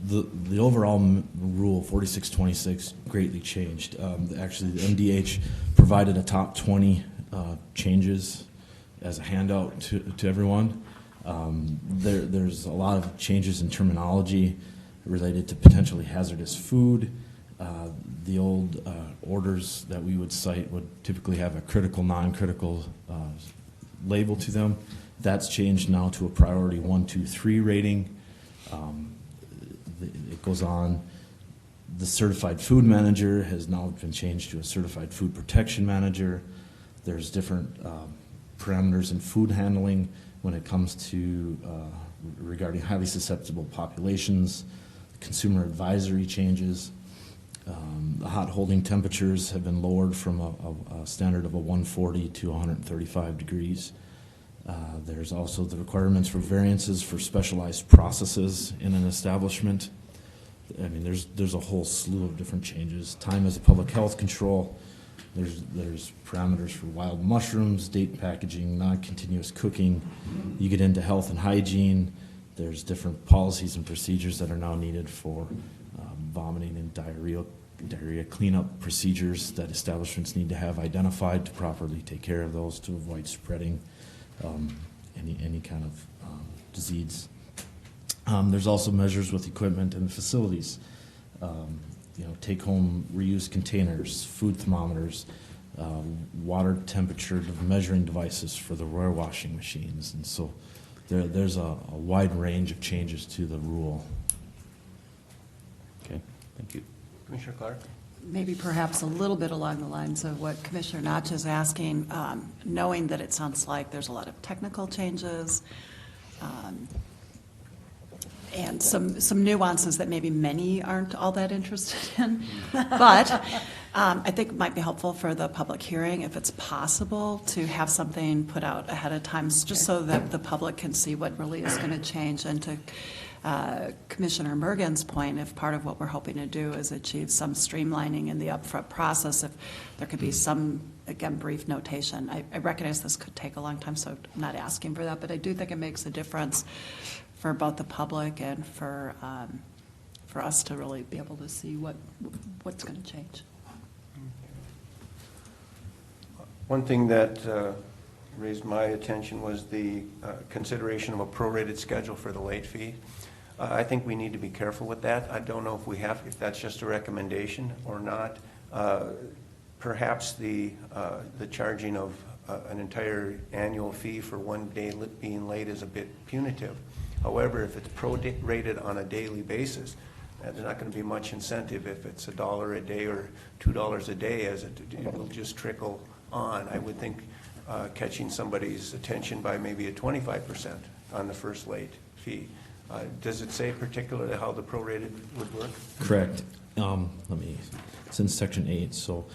S11: The overall rule 4626 greatly changed. Actually, the MDH provided a top 20 changes as a handout to everyone. There's a lot of changes in terminology related to potentially hazardous food. The old orders that we would cite would typically have a critical, non-critical label to them. That's changed now to a priority 1, 2, 3 rating. It goes on. The certified food manager has now been changed to a certified food protection manager. There's different parameters in food handling when it comes to regarding highly susceptible populations, consumer advisory changes. The hot holding temperatures have been lowered from a standard of a 140 to 135 degrees. There's also the requirements for variances for specialized processes in an establishment. I mean, there's a whole slew of different changes. Time as a public health control. There's parameters for wild mushrooms, date packaging, non-continuous cooking. You get into health and hygiene. There's different policies and procedures that are now needed for vomiting and diarrhea cleanup procedures that establishments need to have identified to properly take care of those to avoid spreading any kind of disease. There's also measures with equipment and facilities. Take-home reuse containers, food thermometers, water temperature measuring devices for the royer washing machines. And so there's a wide range of changes to the rule.
S4: Okay, thank you.
S1: Commissioner Clark?
S9: Maybe perhaps a little bit along the lines of what Commissioner Notch is asking, knowing that it sounds like there's a lot of technical changes and some nuances that maybe many aren't all that interested in. But I think it might be helpful for the public hearing, if it's possible, to have something put out ahead of time, just so that the public can see what really is going to change. And to Commissioner Mergen's point, if part of what we're hoping to do is achieve some streamlining in the upfront process, if there could be some, again, brief notation. I recognize this could take a long time, so I'm not asking for that, but I do think it makes a difference for both the public and for us to really be able to see what's going to change.
S1: One thing that raised my attention was the consideration of a prorated schedule for the late fee. I think we need to be careful with that. I don't know if that's just a recommendation or not. Perhaps the charging of an entire annual fee for one day being late is a bit punitive. However, if it's prorated on a daily basis, there's not going to be much incentive if it's $1 a day or $2 a day, as it will just trickle on. I would think catching somebody's attention by maybe a 25% on the first late fee. Does it say particularly how the prorated would work?
S11: Correct. It's in section 8. So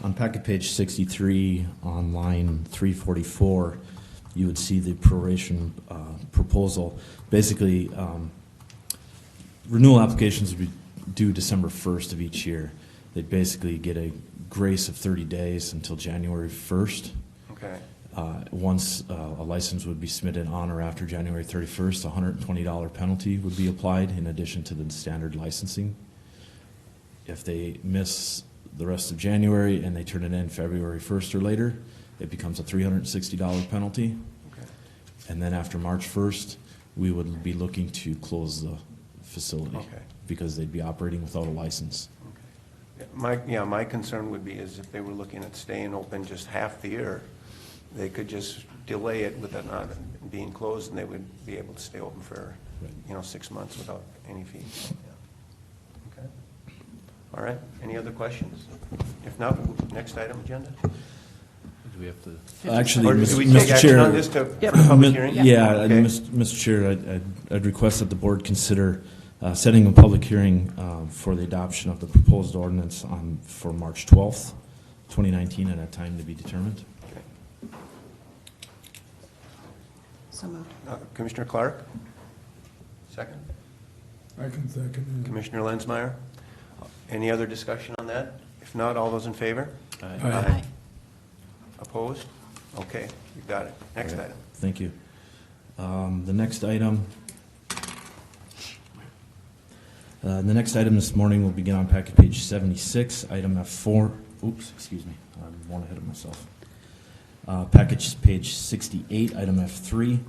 S11: on packet page 63 on line 344, you would see the proration proposal. Basically, renewal applications would be due December 1st of each year. They'd basically get a grace of 30 days until January 1st.
S1: Okay.
S11: Once a license would be submitted on or after January 31st, a $120 penalty would be applied in addition to the standard licensing. If they miss the rest of January and they turn it in February 1st or later, it becomes a $360 penalty.
S1: Okay.
S11: And then after March 1st, we would be looking to close the facility because they'd be operating without a license.
S1: Okay. My concern would be is if they were looking at staying open just half the year, they could just delay it with it not being closed, and they would be able to stay open for 6 months without any fees. Yeah. Okay. All right. Any other questions? If not, next item agenda.
S4: Do we have to?
S11: Actually,
S1: Or do we take
S11: Mr.
S1: action
S11: Chair,
S1: on this for the public hearing?
S11: Yeah,
S1: Okay.
S11: Mr. Chair, I'd request that the board consider setting a public hearing for the adoption of the proposed ordinance for March 12th, 2019, at a time to be determined.
S1: Okay.
S9: So moved.
S1: Commissioner Clark? Second?
S5: I can second.
S1: Commissioner Lenzmeyer? Any other discussion on that? If not, all those in favor?
S5: Aye.
S1: Opposed? Okay, you got it. Next
S11: Okay.
S1: item.
S11: Thank you. The next item this morning will begin on packet page 76, item F4. Oops, excuse me, I'm one ahead of myself. Package page 68, item F3.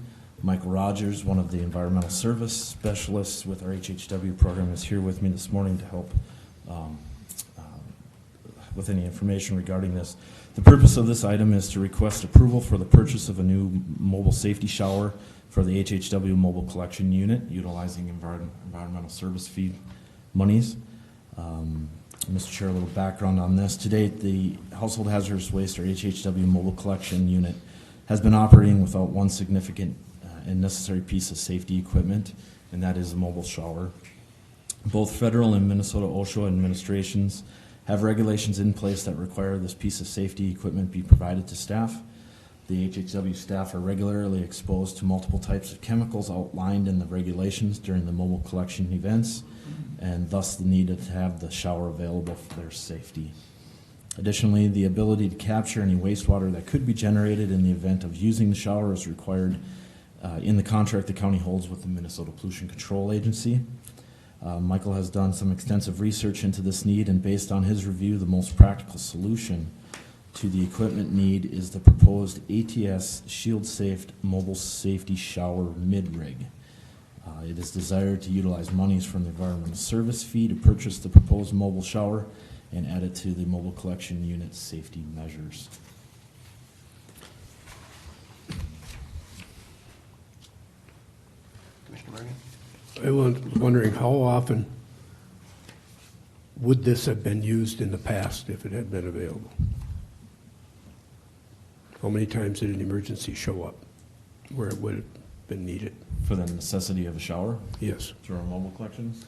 S11: Michael Rogers, one of the environmental service specialists with our HHW program, is here with me this morning to help with any information regarding this. The purpose of this item is to request approval for the purchase of a new mobile safety shower for the HHW mobile collection unit utilizing environmental service fee monies. Mr. Chair, a little background on this. To date, the Household Hazardous Waste, or HHW mobile collection unit, has been operating without one significant and necessary piece of safety equipment, and that is a mobile shower. Both federal and Minnesota OSHA administrations have regulations in place that require this piece of safety equipment be provided to staff. The HHW staff are regularly exposed to multiple types of chemicals outlined in the regulations during the mobile collection events, and thus the need to have the shower available for their safety. Additionally, the ability to capture any wastewater that could be generated in the event of using the shower is required in the contract the county holds with the Minnesota Pollution Control Agency. Michael has done some extensive research into this need, and based on his review, the most practical solution to the equipment need is the proposed ATS Shield Safe Mobile Safety Shower Mid-Rig. It is desired to utilize monies from the environmental service fee to purchase the proposed mobile shower and add it to the mobile collection unit safety measures.
S1: Commissioner Morgan?
S5: I was wondering how often would this have been used in the past if it had been available? How many times did an emergency show up where it would have been needed?
S11: For the necessity of a shower
S5: Yes.
S11: through our mobile collections?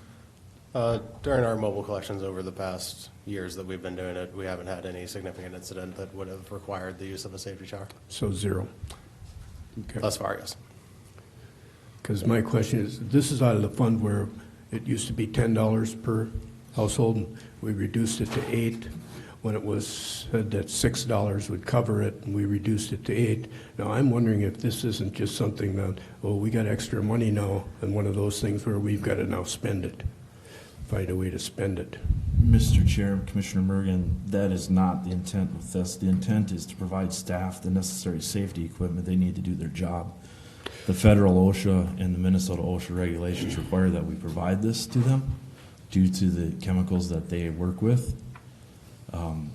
S12: During our mobile collections over the past years that we've been doing it, we haven't had any significant incident that would have required the use of a safety shower.
S5: So zero. Okay.
S12: Thus far, yes.
S5: Because my question is, this is out of the fund where it used to be $10 per household, and we reduced it to $8 when it was said that $6 would cover it, and we reduced it to $8. Now, I'm wondering if this isn't just something that, well, we got extra money now, and one of those things where we've got to now spend it, find a way to spend it.
S11: Mr. Chair, Commissioner Mergen, that is not the intent with this. The intent is to provide staff the necessary safety equipment they need to do their job. The federal OSHA and the Minnesota OSHA regulations require that we provide this to them due to the chemicals that they work with.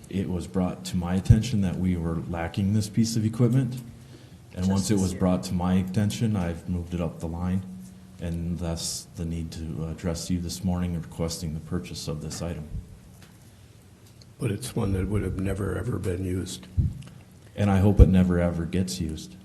S11: It was brought to my attention that we were lacking this piece of equipment, and once it was brought to my attention, I've moved it up the line, and thus the need to address you this morning requesting the purchase of this item.
S5: But it's one that would have never, ever been used.
S11: And I hope it never ever gets used.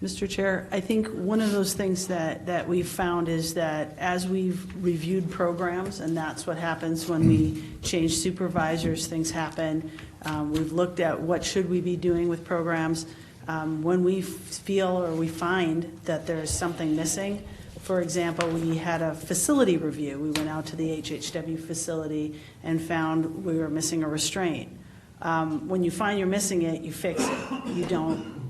S10: Mr. Chair, I think one of those things that we've found is that as we've reviewed programs, and that's what happens when we change supervisors, things happen. We've looked at what should we be doing with programs. When we feel or we find that there's something missing, for example, we had a facility review. We went out to the HHW facility and found we were missing a restraint. When you find you're missing it, you fix it. You don't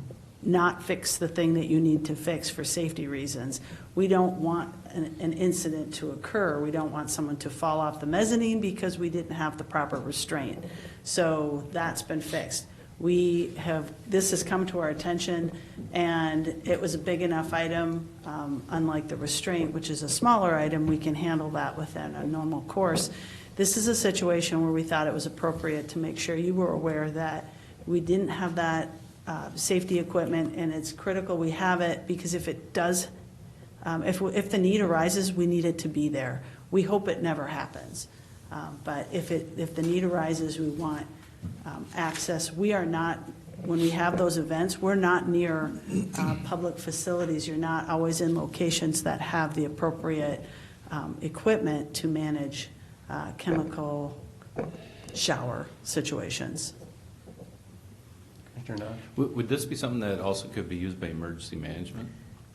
S10: not fix the thing that you need to fix for safety reasons. We don't want an incident to occur. We don't want someone to fall off the mezzanine because we didn't have the proper restraint. So that's been fixed. This has come to our attention, and it was a big enough item. Unlike the restraint, which is a smaller item, we can handle that within a normal course. This is a situation where we thought it was appropriate to make sure you were aware that we didn't have that safety equipment, and it's critical we have it because if it does, if the need arises, we need it to be there. We hope it never happens, but if the need arises, we want access. We are not, when we have those events, we're not near public facilities. You're not always in locations that have the appropriate equipment to manage chemical shower situations.
S4: Would this be something that also could be used by emergency management?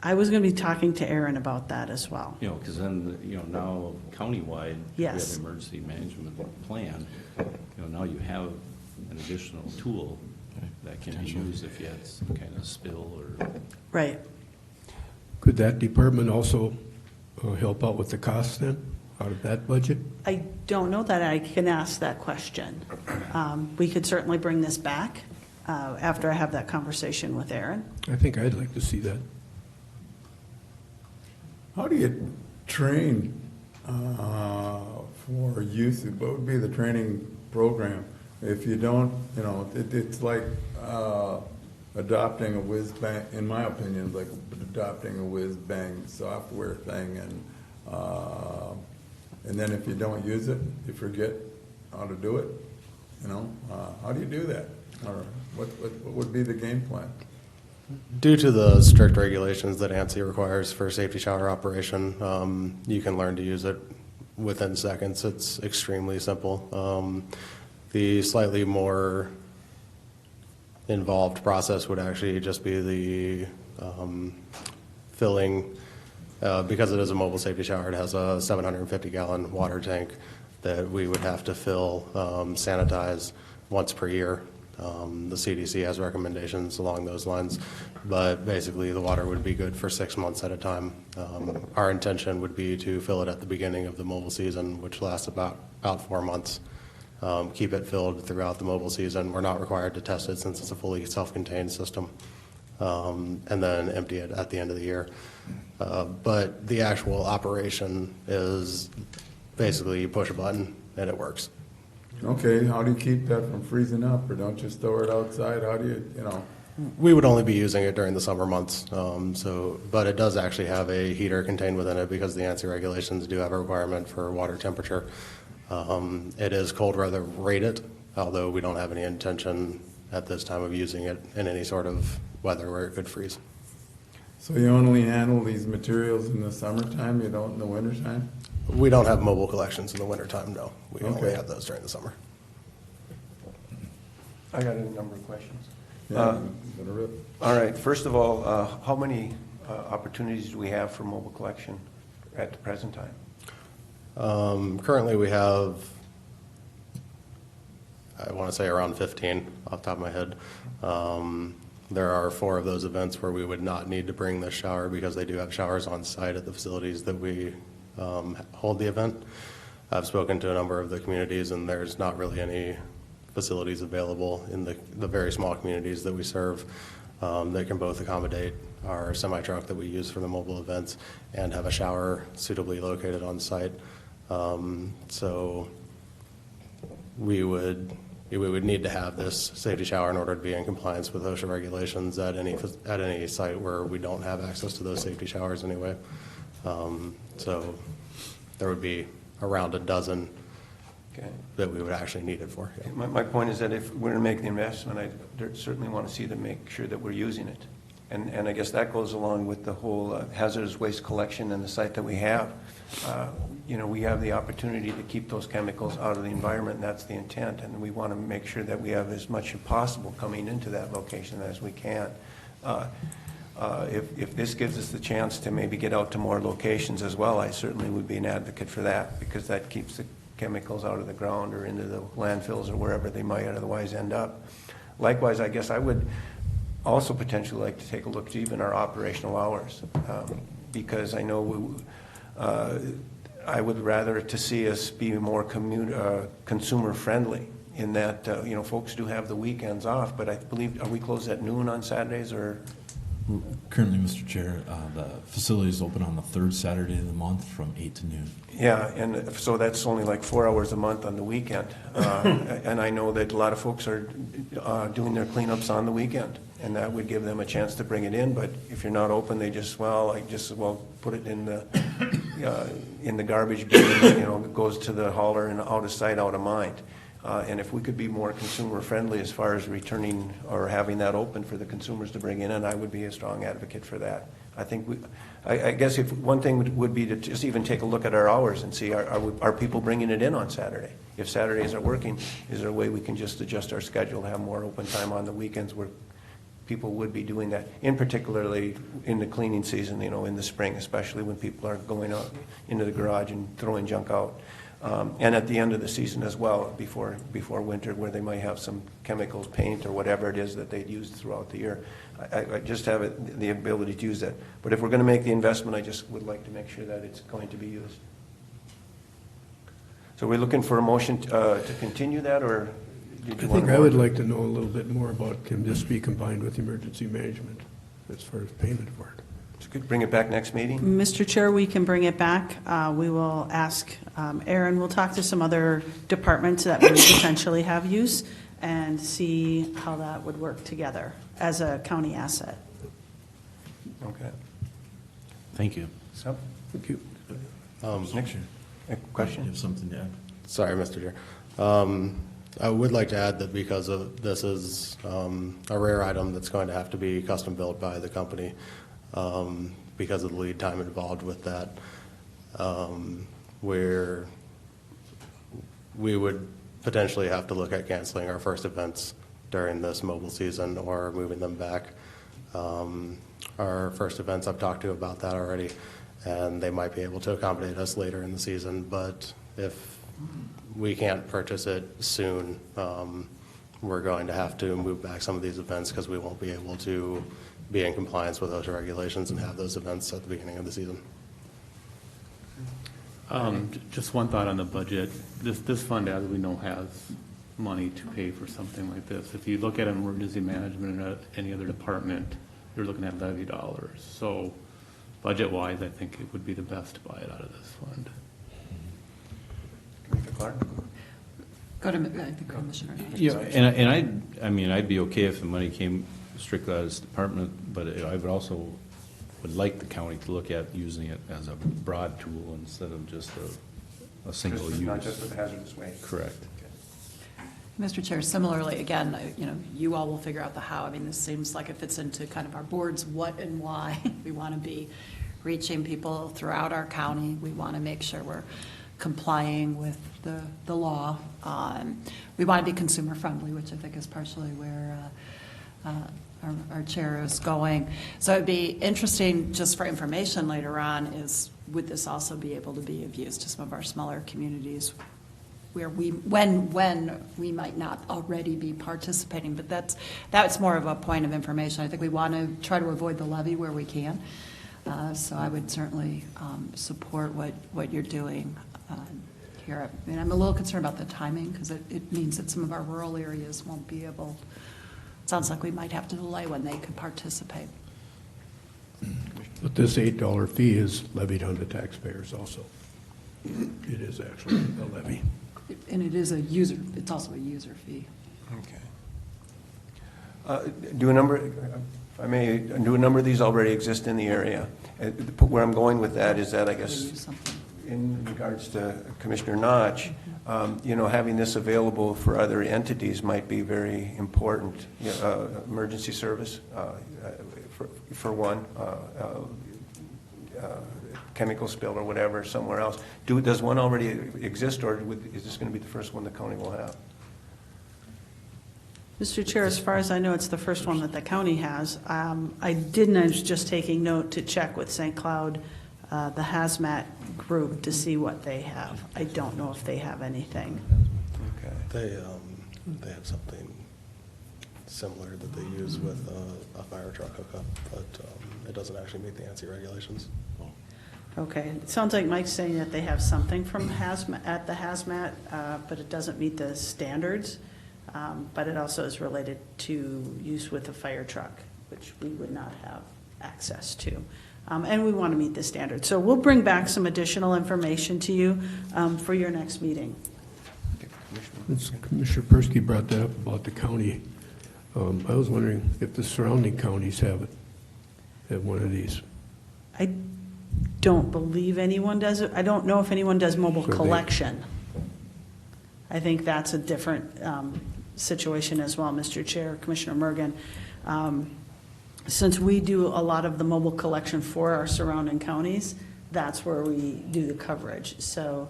S10: I was going to be talking to Aaron about that as well.
S4: You know, because then, now countywide,
S10: Yes.
S4: we have an emergency management plan. Now you have an additional tool that can be used if you had some kind of spill or.
S10: Right.
S5: Could that department also help out with the costs then, out of that budget?
S10: I don't know that I can ask that question. We could certainly bring this back after I have that conversation with Aaron.
S5: I think I'd like to see that.
S8: How do you train for youth? What would be the training program? If you don't, it's like adopting a whiz-bang, in my opinion, like adopting a whiz-bang software thing, and then if you don't use it, you forget how to do it. How do you do that? Or what would be the game plan?
S12: Due to the strict regulations that ANSI requires for safety shower operation, you can learn to use it within seconds. It's extremely simple. The slightly more involved process would actually just be the filling. Because it is a mobile safety shower, it has a 750-gallon water tank that we would have to fill, sanitize once per year. The CDC has recommendations along those lines, but basically the water would be good for 6 months at a time. Our intention would be to fill it at the beginning of the mobile season, which lasts about 4 months. Keep it filled throughout the mobile season. We're not required to test it since it's a fully self-contained system, and then empty it at the end of the year. But the actual operation is basically you push a button and it works.
S8: Okay, how do you keep that from freezing up, or don't you store it outside? How do you know?
S12: We would only be using it during the summer months, but it does actually have a heater contained within it because the ANSI regulations do have a requirement for water temperature. It is cold weather rated, although we don't have any intention at this time of using it in any sort of weather where it could freeze.
S8: So you only handle these materials in the summertime, you don't in the wintertime?
S12: We don't have mobile collections in the wintertime, no. We only
S8: Okay.
S12: have those during the summer.
S1: I got a number of questions.
S8: Yeah, better rip.
S1: All right, first of all, how many opportunities do we have for mobile collection at the present time?
S12: Currently, we have, I want to say around 15 off the top of my head. There are 4 of those events where we would not need to bring the shower because they do have showers on site at the facilities that we hold the event. I've spoken to a number of the communities, and there's not really any facilities available in the very small communities that we serve that can both accommodate our semi-truck that we use for the mobile events and have a shower suitably located on site. So we would need to have this safety shower in order to be in compliance with OSHA regulations at any site where we don't have access to those safety showers anyway. So there would be around a dozen
S1: Okay.
S12: that we would actually need it for. Yeah.
S1: My point is that if we're going to make the investment, I certainly want to see them make sure that we're using it. And I guess that goes along with the whole hazardous waste collection and the site that we have. We have the opportunity to keep those chemicals out of the environment, and that's the intent. And we want to make sure that we have as much as possible coming into that location as we can. If this gives us the chance to maybe get out to more locations as well, I certainly would be an advocate for that, because that keeps the chemicals out of the ground or into the landfills or wherever they might otherwise end up. Likewise, I guess I would also potentially like to take a look at even our operational hours, because I know I would rather to see us be more consumer friendly in that, folks do have the weekends off, but I believe, are we closed at noon on Saturdays or?
S11: Currently, Mr. Chair, the facility is open on the 3rd Saturday of the month from 8 to noon.
S1: Yeah, and so that's only like 4 hours a month on the weekend. And I know that a lot of folks are doing their cleanups on the weekend, and that would give them a chance to bring it in. But if you're not open, they just put it in the garbage bin. It goes to the hauler and out of sight, out of mind. And if we could be more consumer friendly as far as returning or having that open for the consumers to bring in, and I would be a strong advocate for that. I think I guess if one thing would be to just even take a look at our hours and see are people bringing it in on Saturday? If Saturdays are working, is there a way we can just adjust our schedule to have more open time on the weekends where people would be doing that, in particularly in the cleaning season, in the spring, especially when people are going out into the garage and throwing junk out. And at the end of the season as well, before winter, where they might have some chemicals, paint, or whatever it is that they'd used throughout the year. I just have the ability to use that. But if we're going to make the investment, I just would like to make sure that it's going to be used. So we're looking for a motion to continue that, or did you
S5: I
S1: want
S5: think
S1: more?
S5: I would like to know a little bit more about, can this be combined with emergency management as far as payment for it?
S1: Could bring it back next meeting?
S10: Mr. Chair, we can bring it back. We will ask Aaron, we'll talk to some other departments that would potentially have use and see how that would work together as a county asset.
S1: Okay.
S4: Thank you.
S1: So,
S5: Thank you.
S1: Nick, a question?
S11: You have something to add?
S12: Sorry, Mr. Chair. I would like to add that because of, this is a rare item that's going to have to be custom built by the company because of the lead time involved with that, where we would potentially have to look at canceling our first events during this mobile season or moving them back. Our first events, I've talked to about that already, and they might be able to accommodate us later in the season, but if we can't purchase it soon, we're going to have to move back some of these events because we won't be able to be in compliance with those regulations and have those events at the beginning of the season.
S2: Just one thought on the budget. This fund, as we know, has money to pay for something like this. If you look at emergency management or any other department, you're looking at levy dollars. So budget-wise, I think it would be the best to buy it out of this fund.
S1: Commissioner Clark?
S9: Go to the Commissioner.
S4: Yeah, and I mean, I'd be okay if the money came strictly out of this department, but I would also would like the county to look at using it as a broad tool instead of just a single use.
S1: Not just for the hazardous waste.
S4: Correct.
S9: Mr. Chair, similarly, again, you all will figure out the how. I mean, this seems like it fits into kind of our board's what and why. We want to be reaching people throughout our county. We want to make sure we're complying with the law. We want to be consumer friendly, which I think is partially where our chair is going. So it'd be interesting, just for information later on, is would this also be able to be of use to some of our smaller communities where when we might not already be participating, but that's more of a point of information. I think we want to try to avoid the levy where we can. So I would certainly support what you're doing here. I mean, I'm a little concerned about the timing because it means that some of our rural areas won't be able. Sounds like we might have to delay when they could participate.
S5: But this $8 fee is levied on the taxpayers also. It is actually a levy.
S9: And it is it's also a user fee.
S1: Okay. Do a number of these already exist in the area? Where I'm going with that is that, I guess, in regards to Commissioner Notch, having this available for other entities might be very important. Emergency service, for one, chemical spill or whatever somewhere else. Does one already exist, or is this going to be the first one the county will have?
S10: Mr. Chair, as far as I know, it's the first one that the county has. I was just taking note to check with St. Cloud, the hazmat group, to see what they have. I don't know if they have anything.
S1: Okay.
S12: They have something similar that they use with a fire truck hookup, but it doesn't actually meet the ANSI regulations.
S10: Okay, it sounds like Mike's saying that they have something from at the hazmat, but it doesn't meet the standards. But it also is related to use with a fire truck, which we would not have access to. And we want to meet the standards. So we'll bring back some additional information to you for your next meeting.
S5: Commissioner Persky brought that up about the county. I was wondering if the surrounding counties have one of these.
S10: I don't believe anyone does it. I don't know if anyone does mobile collection. I think that's a different situation as well, Mr. Chair, Commissioner Mergen. Since we do a lot of the mobile collection for our surrounding counties, that's where we do the coverage. So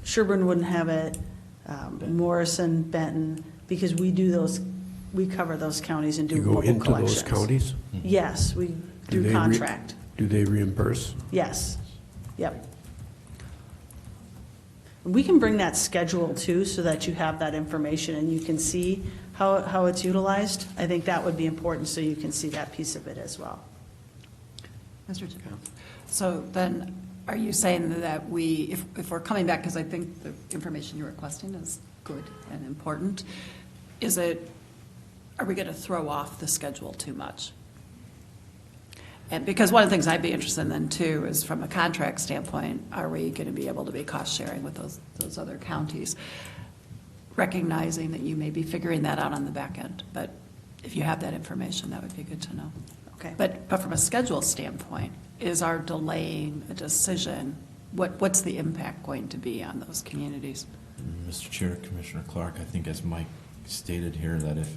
S10: Sherburne wouldn't have it, Morrison, Benton, because we cover those counties and do mobile collections. You go into those counties? Yes, we do contract.
S5: Do they reimburse?
S10: Yes. Yep. We can bring that schedule too, so that you have that information and you can see how it's utilized. I think that would be important, so you can see that piece of it as well.
S9: Mr. Chair. So then, are you saying that if we're coming back, because I think the information you're requesting is good and important, are we going to throw off the schedule too much? And because one of the things I'd be interested in then too is from a contract standpoint, are we going to be able to be cost sharing with those other counties? Recognizing that you may be figuring that out on the back end, but if you have that information, that would be good to know.
S10: Okay.
S9: But from a schedule standpoint, is our delaying a decision, what's the impact going to be on those communities?
S11: Mr. Chair, Commissioner Clark, I think as Mike stated here, that if,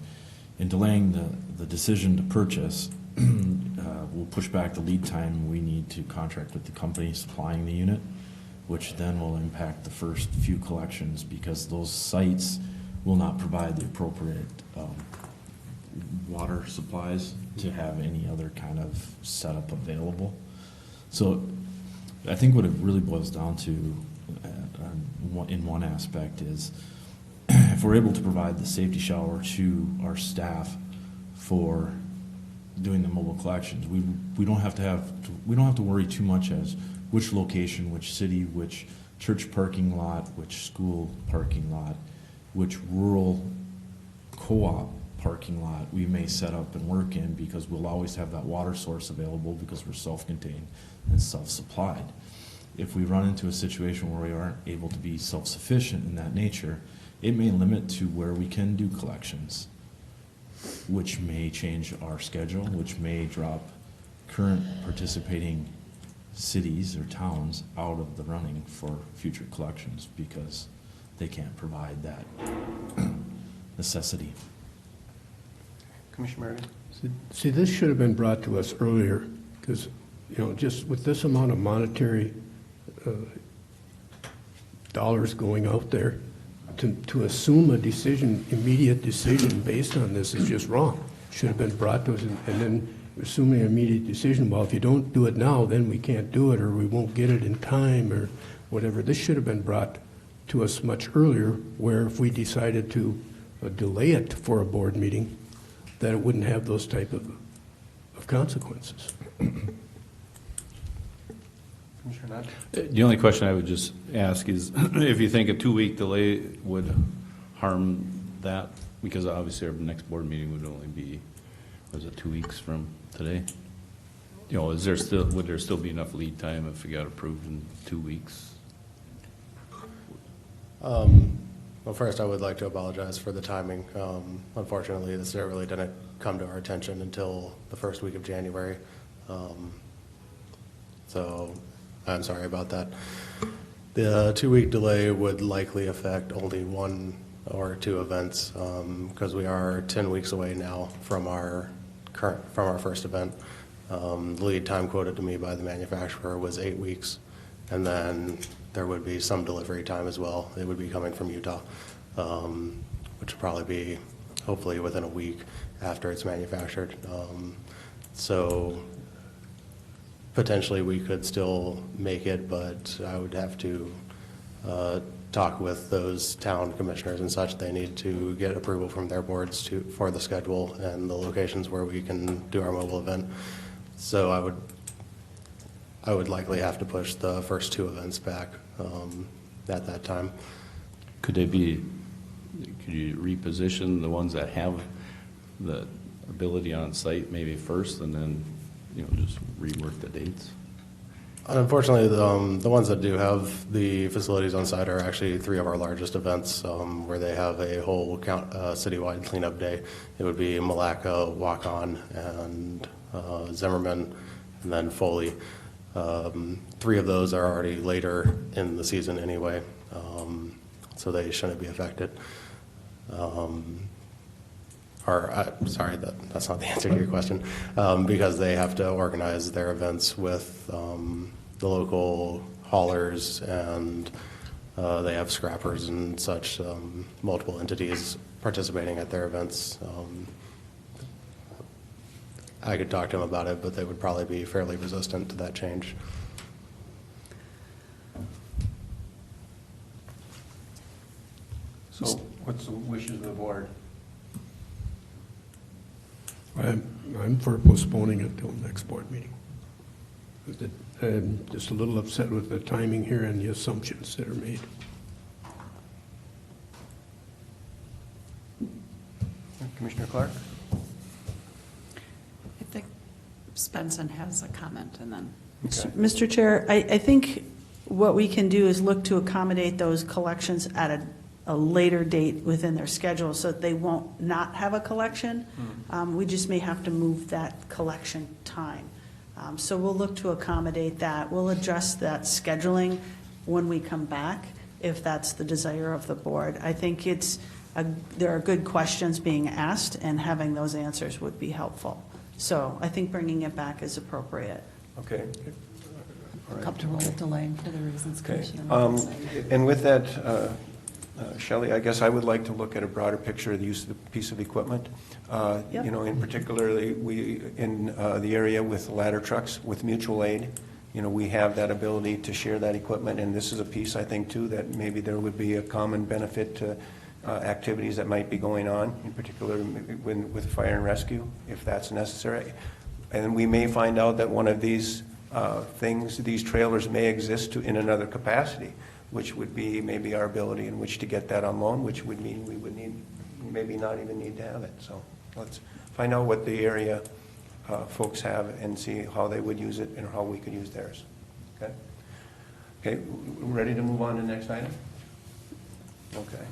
S11: in delaying the decision to purchase, we'll push back the lead time, we need to contract with the company supplying the unit, which then will impact the first few collections because those sites will not provide the appropriate water supplies to have any other kind of setup available. So I think what it really boils down to in one aspect is if we're able to provide the safety shower to our staff for doing the mobile collections, we don't have to worry too much as which location, which city, which church parking lot, which school parking lot, which rural co-op parking lot we may set up and work in, because we'll always have that water source available because we're self-contained and self-supplied. If we run into a situation where we aren't able to be self-sufficient in that nature, it may limit to where we can do collections, which may change our schedule, which may drop current participating cities or towns out of the running for future collections because they can't provide that necessity.
S1: Commissioner Merrigan?
S5: See, this should have been brought to us earlier, because, just with this amount of monetary dollars going out there, to assume a decision, immediate decision based on this is just wrong. Should have been brought to us, and then assuming an immediate decision, well, if you don't do it now, then we can't do it, or we won't get it in time, or whatever. This should have been brought to us much earlier, where if we decided to delay it for a board meeting, that it wouldn't have those type of consequences.
S1: Commissioner Knott?
S4: The only question I would just ask is if you think a 2-week delay would harm that, because obviously our next board meeting would only be, was it 2 weeks from today? Would there still be enough lead time if it got approved in 2 weeks?
S12: Well, first, I would like to apologize for the timing. Unfortunately, this really didn't come to our attention until the first week of January. So I'm sorry about that. The 2-week delay would likely affect only 1 or 2 events because we are 10 weeks away now from our first event. The lead time quoted to me by the manufacturer was 8 weeks, and then there would be some delivery time as well. It would be coming from Utah, which would probably be hopefully within a week after it's manufactured. So potentially we could still make it, but I would have to talk with those town commissioners and such. They need to get approval from their boards for the schedule and the locations where we can do our mobile event. So I would likely have to push the first 2 events back at that time.
S4: Could you reposition the ones that have the ability on site maybe first and then, just rework the dates?
S12: Unfortunately, the ones that do have the facilities on site are actually 3 of our largest events where they have a whole citywide cleanup day. It would be Malacca, Waukon, and Zimmerman, and then Foley. 3 of those are already later in the season anyway, so they shouldn't be affected. Sorry, that's not the answer to your question, because they have to organize their events with the local haulers, and they have scrappers and such, multiple entities participating at their events. I could talk to them about it, but they would probably be fairly resistant to that change.
S1: So what's the wishes of the board?
S5: I'm for postponing it till next board meeting. I'm just a little upset with the timing here and the assumptions that are made.
S1: Commissioner Clark?
S9: I think Spenson has a comment, and then.
S1: Okay.
S10: Mr. Chair, I think what we can do is look to accommodate those collections at a later date within their schedule so that they won't not have a collection. We just may have to move that collection time. So we'll look to accommodate that. We'll adjust that scheduling when we come back. if that's the desire of the board. I think there are good questions being asked, and having those answers would be helpful. So I think bringing it back is appropriate.
S1: Okay. All right.
S9: Comfortable with delaying for the reasons
S1: Okay.
S9: Commissioner.
S1: And with that, Shelley, I guess I would like to look at a broader picture of the use of the piece of equipment.
S10: Yep.
S1: You know, in particularly, we, in the area with ladder trucks, with mutual aid, you know, we have that ability to share that equipment, and this is a piece, I think, too, that maybe there would be a common benefit to activities that might be going on, in particular with fire and rescue, if that's necessary. And we may find out that one of these things, these trailers may exist in another capacity, which would be maybe our ability in which to get that on loan, which would mean we would need, maybe not even need to have it. So let's find out what the area folks have and see how they would use it and how we could use theirs. Okay? Okay, ready to move on to the next item? Okay.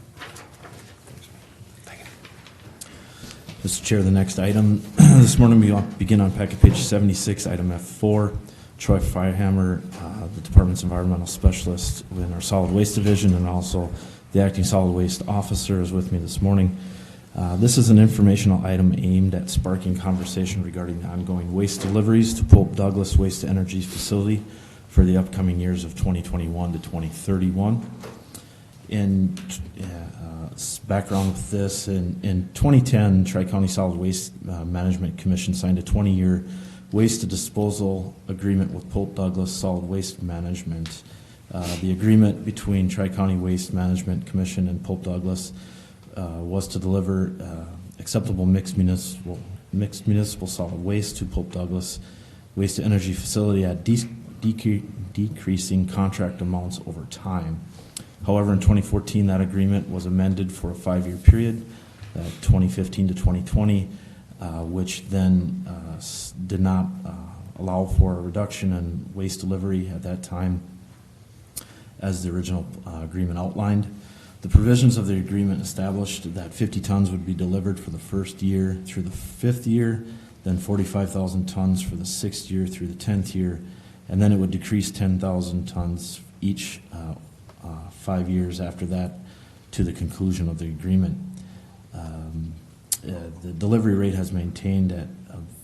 S11: Mr. Chair, the next item, this morning we begin on packet page 76, item F4. Troy Firehammer, the Department's environmental specialist in our solid waste division, and also the acting solid waste officer is with me this morning. This is an informational item aimed at sparking conversation regarding the ongoing waste deliveries to Pope Douglas Waste to Energy Facility for the upcoming years of 2021 to 2031. In background with this, in 2010, Tri-County Solid Waste Management Commission signed a 20-year waste to disposal agreement with Pope Douglas Solid Waste Management. The agreement between Tri-County Waste Management Commission and Pope Douglas was to deliver acceptable mixed municipal solid waste to Pope Douglas Waste to Energy Facility at decreasing contract amounts over time. However, in 2014, that agreement was amended for a 5-year period, 2015 to 2020, which then did not allow for a reduction in waste delivery at that time as the original agreement outlined. The provisions of the agreement established that 50 tons would be delivered for the first year through the 5th year, then 45,000 tons for the 6th year through the 10th year, and then it would decrease 10,000 tons each 5 years after that to the conclusion of the agreement. The delivery rate has maintained at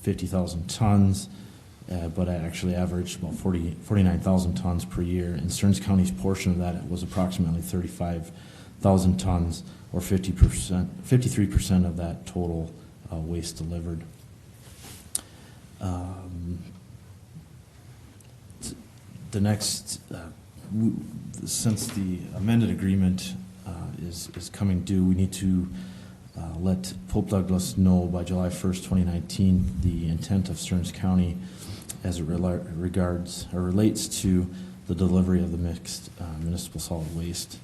S11: 50,000 tons, but I actually averaged about 49,000 tons per year. And Stearns County's portion of that was approximately 35,000 tons, or 53% of that total waste delivered. The next, since the amended agreement is coming due, we need to let Pope Douglas know by July 1st, 2019, the intent of Stearns County as it relates to the delivery of the mixed municipal solid waste.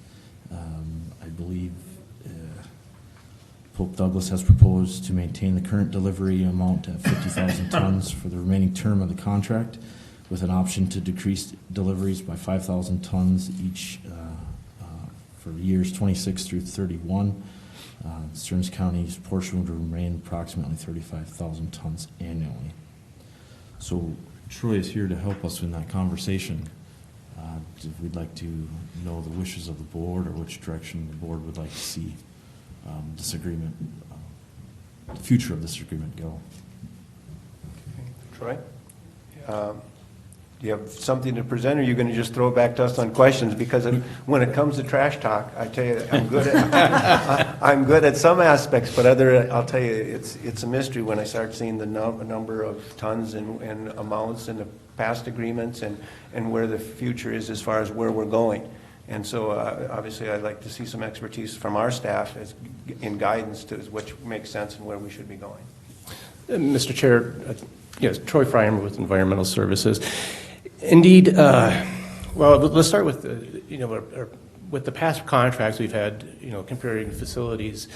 S11: I believe Pope Douglas has proposed to maintain the current delivery amount at 50,000 tons for the remaining term of the contract, with an option to decrease deliveries by 5,000 tons each for years 26 through 31. Stearns County's portion would remain approximately 35,000 tons annually. So Troy is here to help us in that conversation. We'd like to know the wishes of the board, or which direction the board would like to see this agreement, the future of this agreement go.
S1: Troy? Do you have something to present, or are you going to just throw it back to us on questions? Because when it comes to trash talk, I tell you, I'm good at I'm good at some aspects, but I'll tell you, it's a mystery when I start seeing the number of tons and amounts and the past agreements and where the future is as far as where we're going. And so obviously I'd like to see some expertise from our staff in guidance to what makes sense and where we should be going.
S13: Mr. Chair, yes, Troy Fryer with Environmental Services. Indeed, well, let's start with with the past contracts we've had, comparing facilities.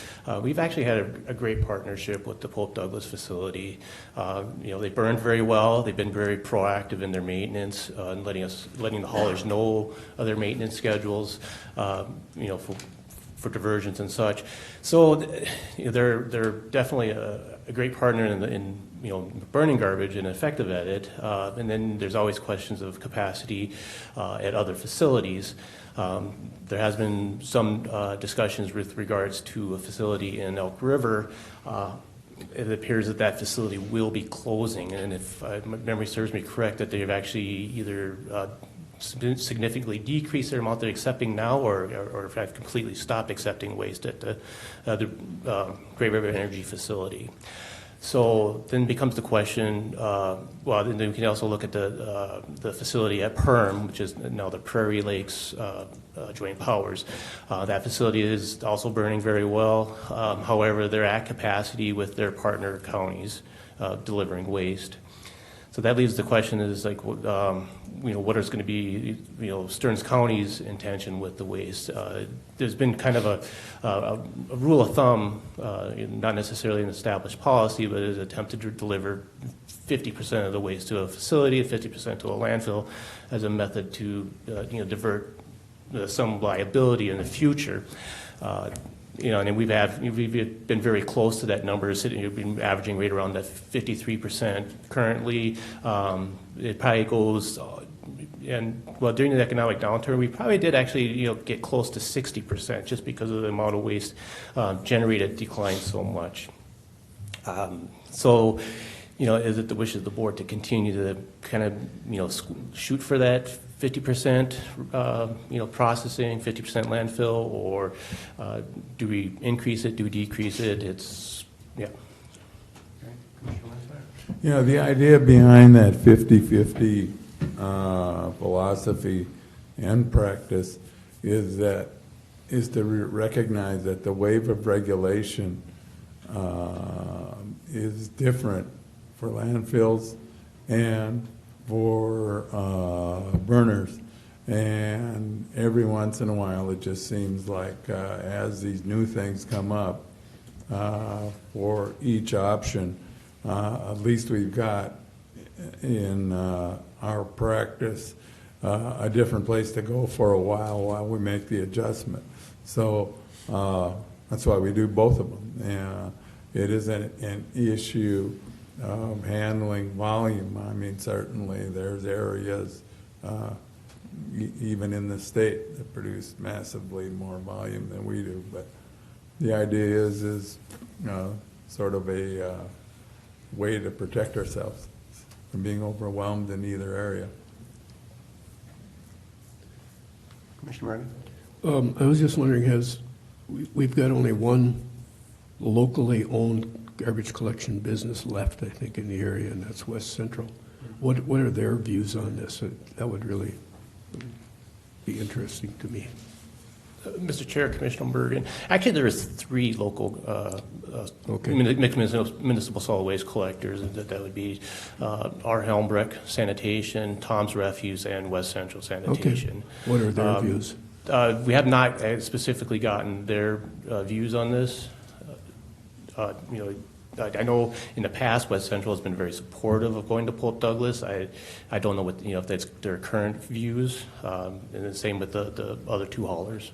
S13: We've actually had a great partnership with the Pope Douglas facility. They burned very well. They've been very proactive in their maintenance and letting the haulers know of their maintenance schedules. For diversions and such. So they're definitely a great partner in burning garbage and effective at it. And then there's always questions of capacity at other facilities. There has been some discussions with regards to a facility in Elk River. It appears that that facility will be closing, and if my memory serves me correct, that they've actually either significantly decreased their amount they're accepting now, or in fact completely stopped accepting waste at the Great River Energy facility. So then becomes the question, well, then we can also look at the facility at Perm, which is now the Prairie Lakes Joint Powers. That facility is also burning very well. However, they're at capacity with their partner counties delivering waste. So that leaves the question is like, what is going to be, Stearns County's intention with the waste? There's been kind of a rule of thumb, not necessarily an established policy, but is attempted to deliver 50% of the waste to a facility, 50% to a landfill, as a method to, divert some liability in the future. And we've been very close to that number. We've been averaging right around that 53% currently. It probably goes, during the economic downturn, we probably did actually, get close to 60% just because of the amount of waste generated declined so much. Is it the wish of the board to continue to kind of, shoot for that 50%, processing, 50% landfill, or do we increase it, do we decrease it?
S8: The idea behind that 50-50 philosophy and practice is to recognize that the wave of regulation is different for landfills and for burners, and every once in a while it just seems like as these new things come up for each option, at least we've got in our practice a different place to go for a while we make the adjustment. So that's why we do both of them. It isn't an issue handling volume. I mean, certainly there's areas, even in the state, that produce massively more volume than we do. But the idea is sort of a way to protect ourselves from being overwhelmed in either area.
S1: Commissioner Morgan?
S5: I was just wondering, we've got only one locally owned garbage collection business left, I think, in the area, and that's West Central. What are their views on this? That would really be interesting to me.
S13: Mr. Chair, Commissioner Bergen, actually there is 3 local mixed municipal solid waste collectors. That would be our Helmbrecht Sanitation, Tom's Refuse, and West Central Sanitation.
S5: Okay. What are their views?
S13: We have not specifically gotten their views on this. I know in the past West Central has been very supportive of going to Pope Douglas. I don't know what if that's their current views, and the same with the other 2 haulers.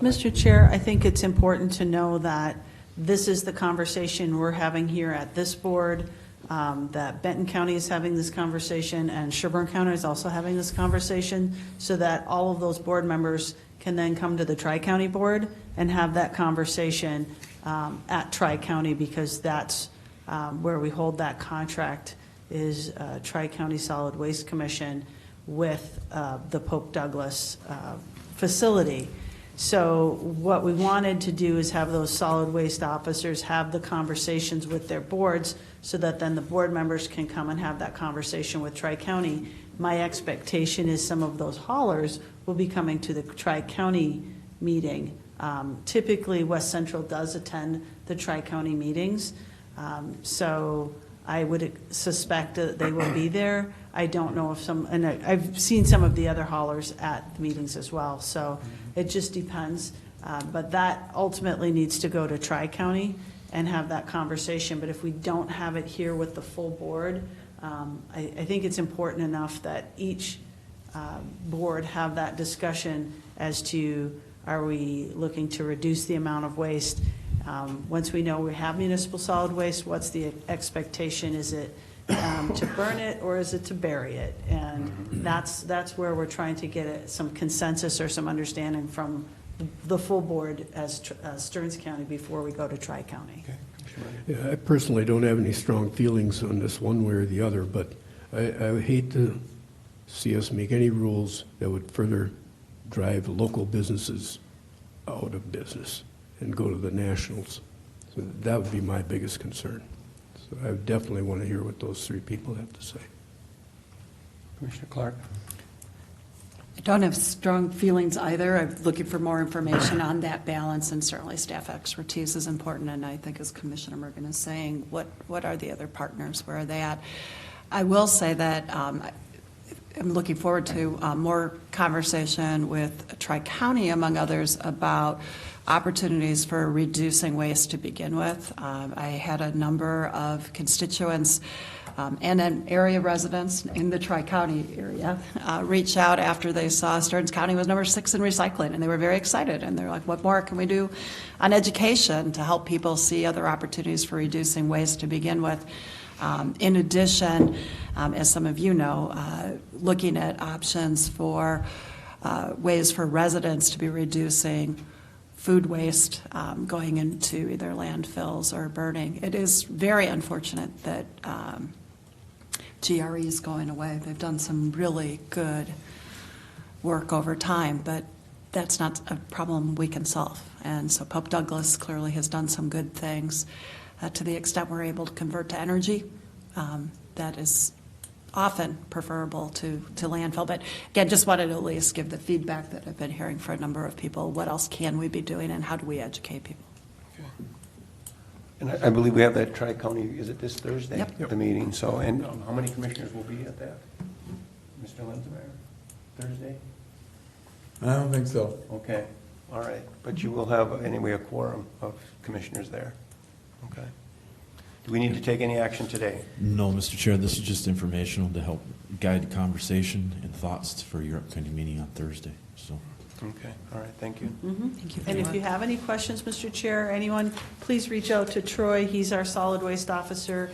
S10: Mr. Chair, I think it's important to know that this is the conversation we're having here at this board, that Benton County is having this conversation, and Sherburne County is also having this conversation, so that all of those board members can then come to the Tri-County Board and have that conversation at Tri-County, because that's where we hold that contract, is Tri-County Solid Waste Commission with the Pope Douglas facility. So what we wanted to do is have those solid waste officers have the conversations with their boards, so that then the board members can come and have that conversation with Tri-County. My expectation is some of those haulers will be coming to the Tri-County meeting. Typically, West Central does attend the Tri-County meetings, so I would suspect that they will be there. I don't know if and I've seen some of the other haulers at the meetings as well, so it just depends. But that ultimately needs to go to Tri-County and have that conversation. But if we don't have it here with the full board, I think it's important enough that each board have that discussion as to, are we looking to reduce the amount of waste? Once we know we have municipal solid waste, what's the expectation? Is it to burn it, or is it to bury it? And that's where we're trying to get some consensus or some understanding from the full board as Stearns County before we go to Tri-County.
S5: Yeah, I personally don't have any strong feelings on this one way or the other, but I would hate to see us make any rules that would further drive local businesses out of business and go to the nationals. So that would be my biggest concern. So I would definitely want to hear what those three people have to say.
S1: Commissioner Clark?
S9: I don't have strong feelings either. I'm looking for more information on that balance, and certainly staff expertise is important. And I think, as Commissioner Mergen is saying, what are the other partners? Where are they at? I will say that I'm looking forward to more conversation with Tri-County, among others, about opportunities for reducing waste to begin with. I had a number of constituents and then area residents in the Tri-County area reach out after they saw Stearns County was number 6 in recycling, and they were very excited. And they're like, what more can we do on education to help people see other opportunities for reducing waste to begin with? In addition, as some of you know, looking at options for ways for residents to be reducing food waste going into either landfills or burning. It is very unfortunate that GRE is going away. They've done some really good work over time, but that's not a problem we can solve. And so Pope Douglas clearly has done some good things. To the extent we're able to convert to energy, that is often preferable to landfill. But again, just wanted to at least give the feedback that I've been hearing for a number of people. What else can we be doing, and how do we educate people?
S1: Okay. And I believe we have that Tri-County, is it this Thursday?
S9: Yep.
S1: The meeting, so, and how many commissioners will be at that? Mr. Linsenmeyer, Thursday?
S8: I don't think so.
S1: Okay, all right, but you will have, anyway, a quorum of commissioners there. Okay. Do we need to take any action today?
S11: No, Mr. Chair, this is just informational to help guide the conversation and thoughts for your upcoming meeting on Thursday, so.
S1: Okay, all right, thank you.
S9: Thank you.
S10: And if you have any questions, Mr. Chair, anyone, please reach out to Troy. He's our solid waste officer.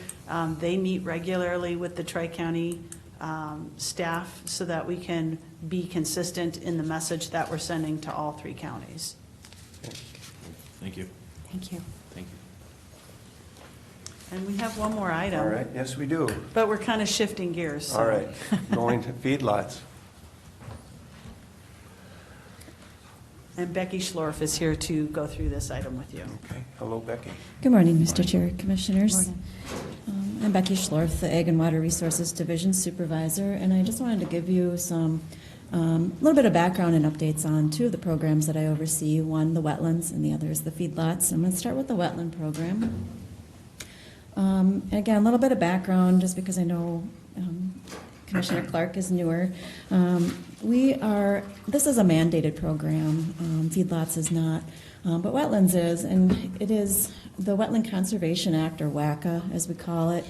S10: They meet regularly with the Tri-County staff so that we can be consistent in the message that we're sending to all 3 counties.
S1: Okay.
S11: Thank you.
S9: Thank you.
S11: Thank you.
S10: And we have one more item.
S1: All right, yes, we do.
S10: But we're kind of shifting gears. So.
S1: All right, going to feedlots.
S10: And Becky Schlorf is here to go through this item with you.
S1: Okay, hello, Becky.
S2: Good morning, Mr. Chair, Commissioners. I'm Becky Schlorf, the Ag and Water Resources Division Supervisor, and I just wanted to give you some little bit of background and updates on 2 of the programs that I oversee. One, the wetlands, and the other is the feedlots. I'm going to start with the wetland program. And again, a little bit of background, just because I know Commissioner Clark is newer. This is a mandated program. Feedlots is not, but wetlands is, and it is the Wetland Conservation Act, or WACA, as we call it.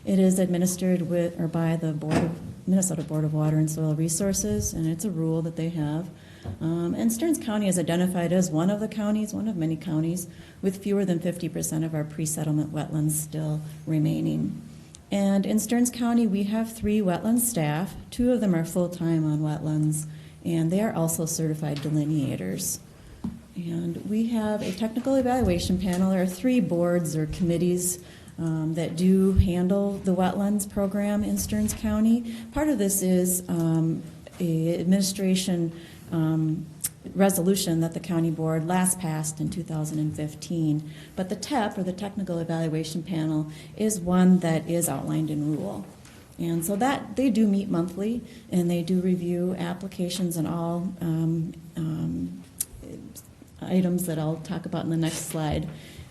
S2: It is administered with or by the Minnesota Board of Water and Soil Resources, and it's a rule that they have. And Stearns County is identified as one of the counties, one of many counties, with fewer than 50% of our pre-settlement wetlands still remaining. And in Stearns County, we have 3 wetland staff. 2 of them are full-time on wetlands, and they are also certified delineators. And we have a technical evaluation panel. There are 3 boards or committees that do handle the wetlands program in Stearns County. Part of this is an administration resolution that the county board last passed in 2015. But the TEP, or the Technical Evaluation Panel, is one that is outlined in rule. And so that they do meet monthly, and they do review applications and all items that I'll talk about in the next slide.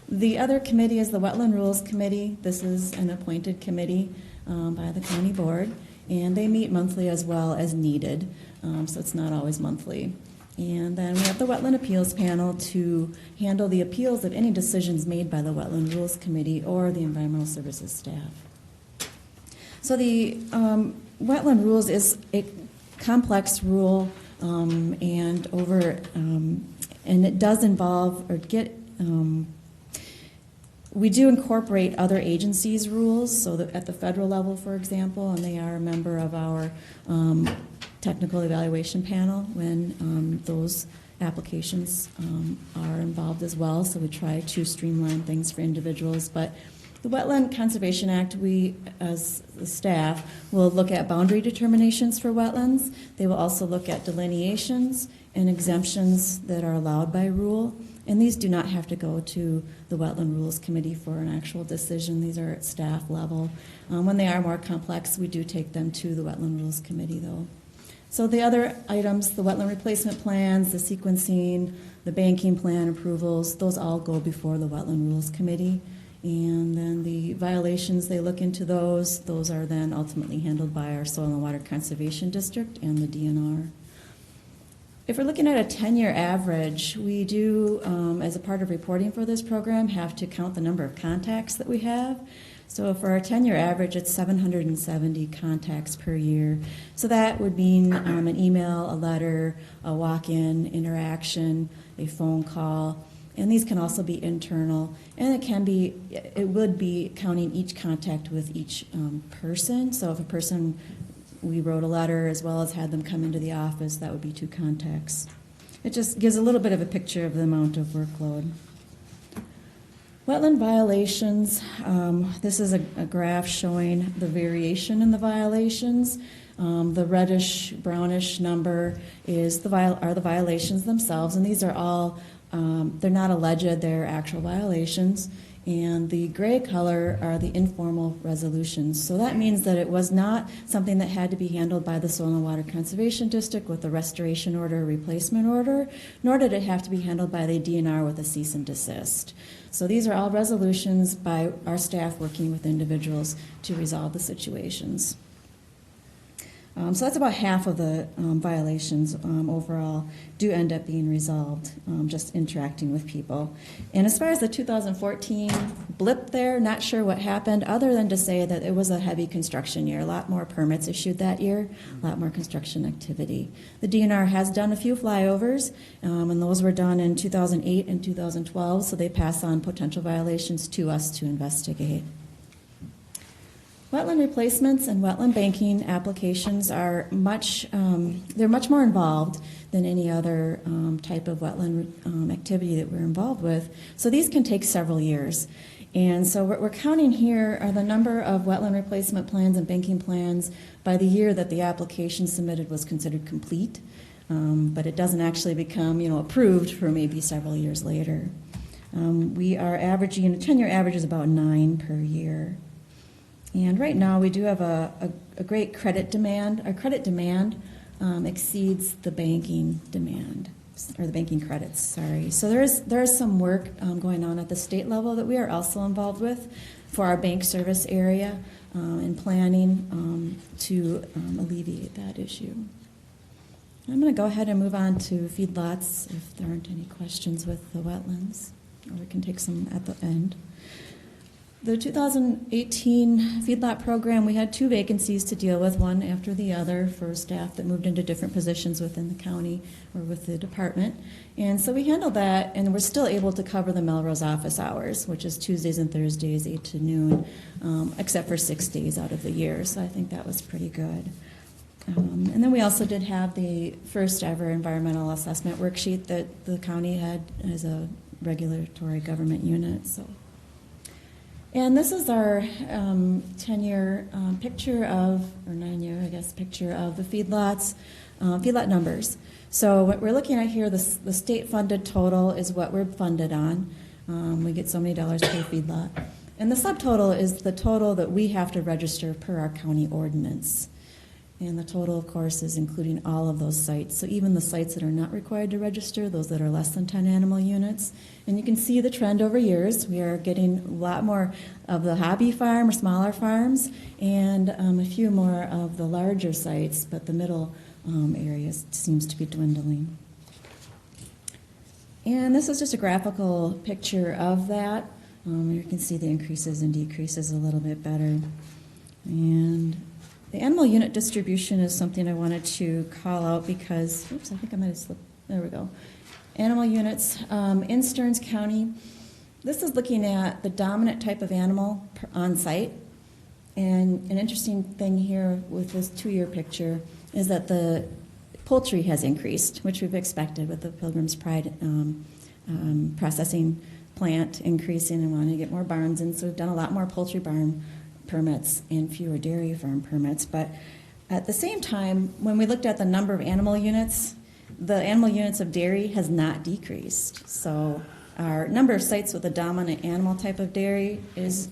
S2: The other committee is the Wetland Rules Committee. This is an appointed committee by the county board, and they meet monthly as well as needed, so it's not always monthly. And then we have the Wetland Appeals Panel to handle the appeals of any decisions made by the Wetland Rules Committee or the Environmental Services staff. So the Wetland Rules is a complex rule, and it does involve or We do incorporate other agencies' rules, so that at the federal level, for example, and they are a member of our technical evaluation panel when those applications are involved as well, so we try to streamline things for individuals. But the Wetland Conservation Act, we, as the staff, will look at boundary determinations for wetlands. They will also look at delineations and exemptions that are allowed by rule. And these do not have to go to the Wetland Rules Committee for an actual decision. These are at staff level. When they are more complex, we do take them to the Wetland Rules Committee, though. So the other items, the wetland replacement plans, the sequencing, the banking plan approvals, those all go before the Wetland Rules Committee. And then the violations, they look into those. Those are then ultimately handled by our Soil and Water Conservation District and the DNR. If we're looking at a 10-year average, we do, as a part of reporting for this program, have to count the number of contacts that we have. So for our 10-year average, it's 770 contacts per year. So that would mean an email, a letter, a walk-in interaction, a phone call, and these can also be internal. And it would be counting each contact with each person. So if a person, we wrote a letter as well as had them come into the office, that would be 2 contacts. It just gives a little bit of a picture of the amount of workload. Wetland violations, this is a graph showing the variation in the violations. The reddish, brownish number are the violations themselves, and these are all, they're not alleged, they're actual violations. And the gray color are the informal resolutions. So that means that it was not something that had to be handled by the Soil and Water Conservation District with a restoration order or replacement order, nor did it have to be handled by the DNR with a cease and desist. So these are all resolutions by our staff working with individuals to resolve the situations. So that's about half of the violations overall do end up being resolved, just interacting with people. And as far as the 2014 blip there, not sure what happened, other than to say that it was a heavy construction year. A lot more permits issued that year, a lot more construction activity. The DNR has done a few flyovers, and those were done in 2008 and 2012, so they pass on potential violations to us to investigate. Wetland replacements and wetland banking applications are they're much more involved than any other type of wetland activity that we're involved with. So these can take several years. And so what we're counting here are the number of wetland replacement plans and banking plans by the year that the application submitted was considered complete. But it doesn't actually become, approved for maybe several years later. We are averaging, a 10-year average is about 9 per year. And right now, we do have a great credit demand. Our credit demand exceeds the banking demand, or the banking credits, sorry. So there is some work going on at the state level that we are also involved with for our bank service area and planning to alleviate that issue. I'm going to go ahead and move on to feedlots if there aren't any questions with the wetlands, or we can take some at the end. The 2018 feedlot program, we had 2 vacancies to deal with, one after the other, for staff that moved into different positions within the county or with the department. And so we handled that, and we're still able to cover the Melrose office hours, which is Tuesdays and Thursdays, 8 to noon, except for 6 days out of the year. So I think that was pretty good. And then we also did have the first ever environmental assessment worksheet that the county had as a regulatory government unit. And this is our 10-year picture of, or 9-year, I guess, picture of the feedlots, feedlot numbers. So what we're looking at here, the state-funded total is what we're funded on. We get so many dollars per feedlot. And the subtotal is the total that we have to register per our county ordinance. And the total, of course, is including all of those sites. So even the sites that are not required to register, those that are less than 10 animal units. And you can see the trend over years. We are getting a lot more of the hobby farm or smaller farms and a few more of the larger sites, but the middle area seems to be dwindling. And this is just a graphical picture of that. You can see the increases and decreases a little bit better. And the animal unit distribution is something I wanted to call out because, oops, I think I might have slipped. There we go. Animal units in Stearns County, This is looking at the dominant type of animal on site. And an interesting thing here with this 2-year picture is that the poultry has increased, which we've expected with the Pilgrim's Pride processing plant increasing and wanting to get more barns in. So we've done a lot more poultry barn permits and fewer dairy farm permits. But at the same time, when we looked at the number of animal units, the animal units of dairy has not decreased. So our number of sites with a dominant animal type of dairy is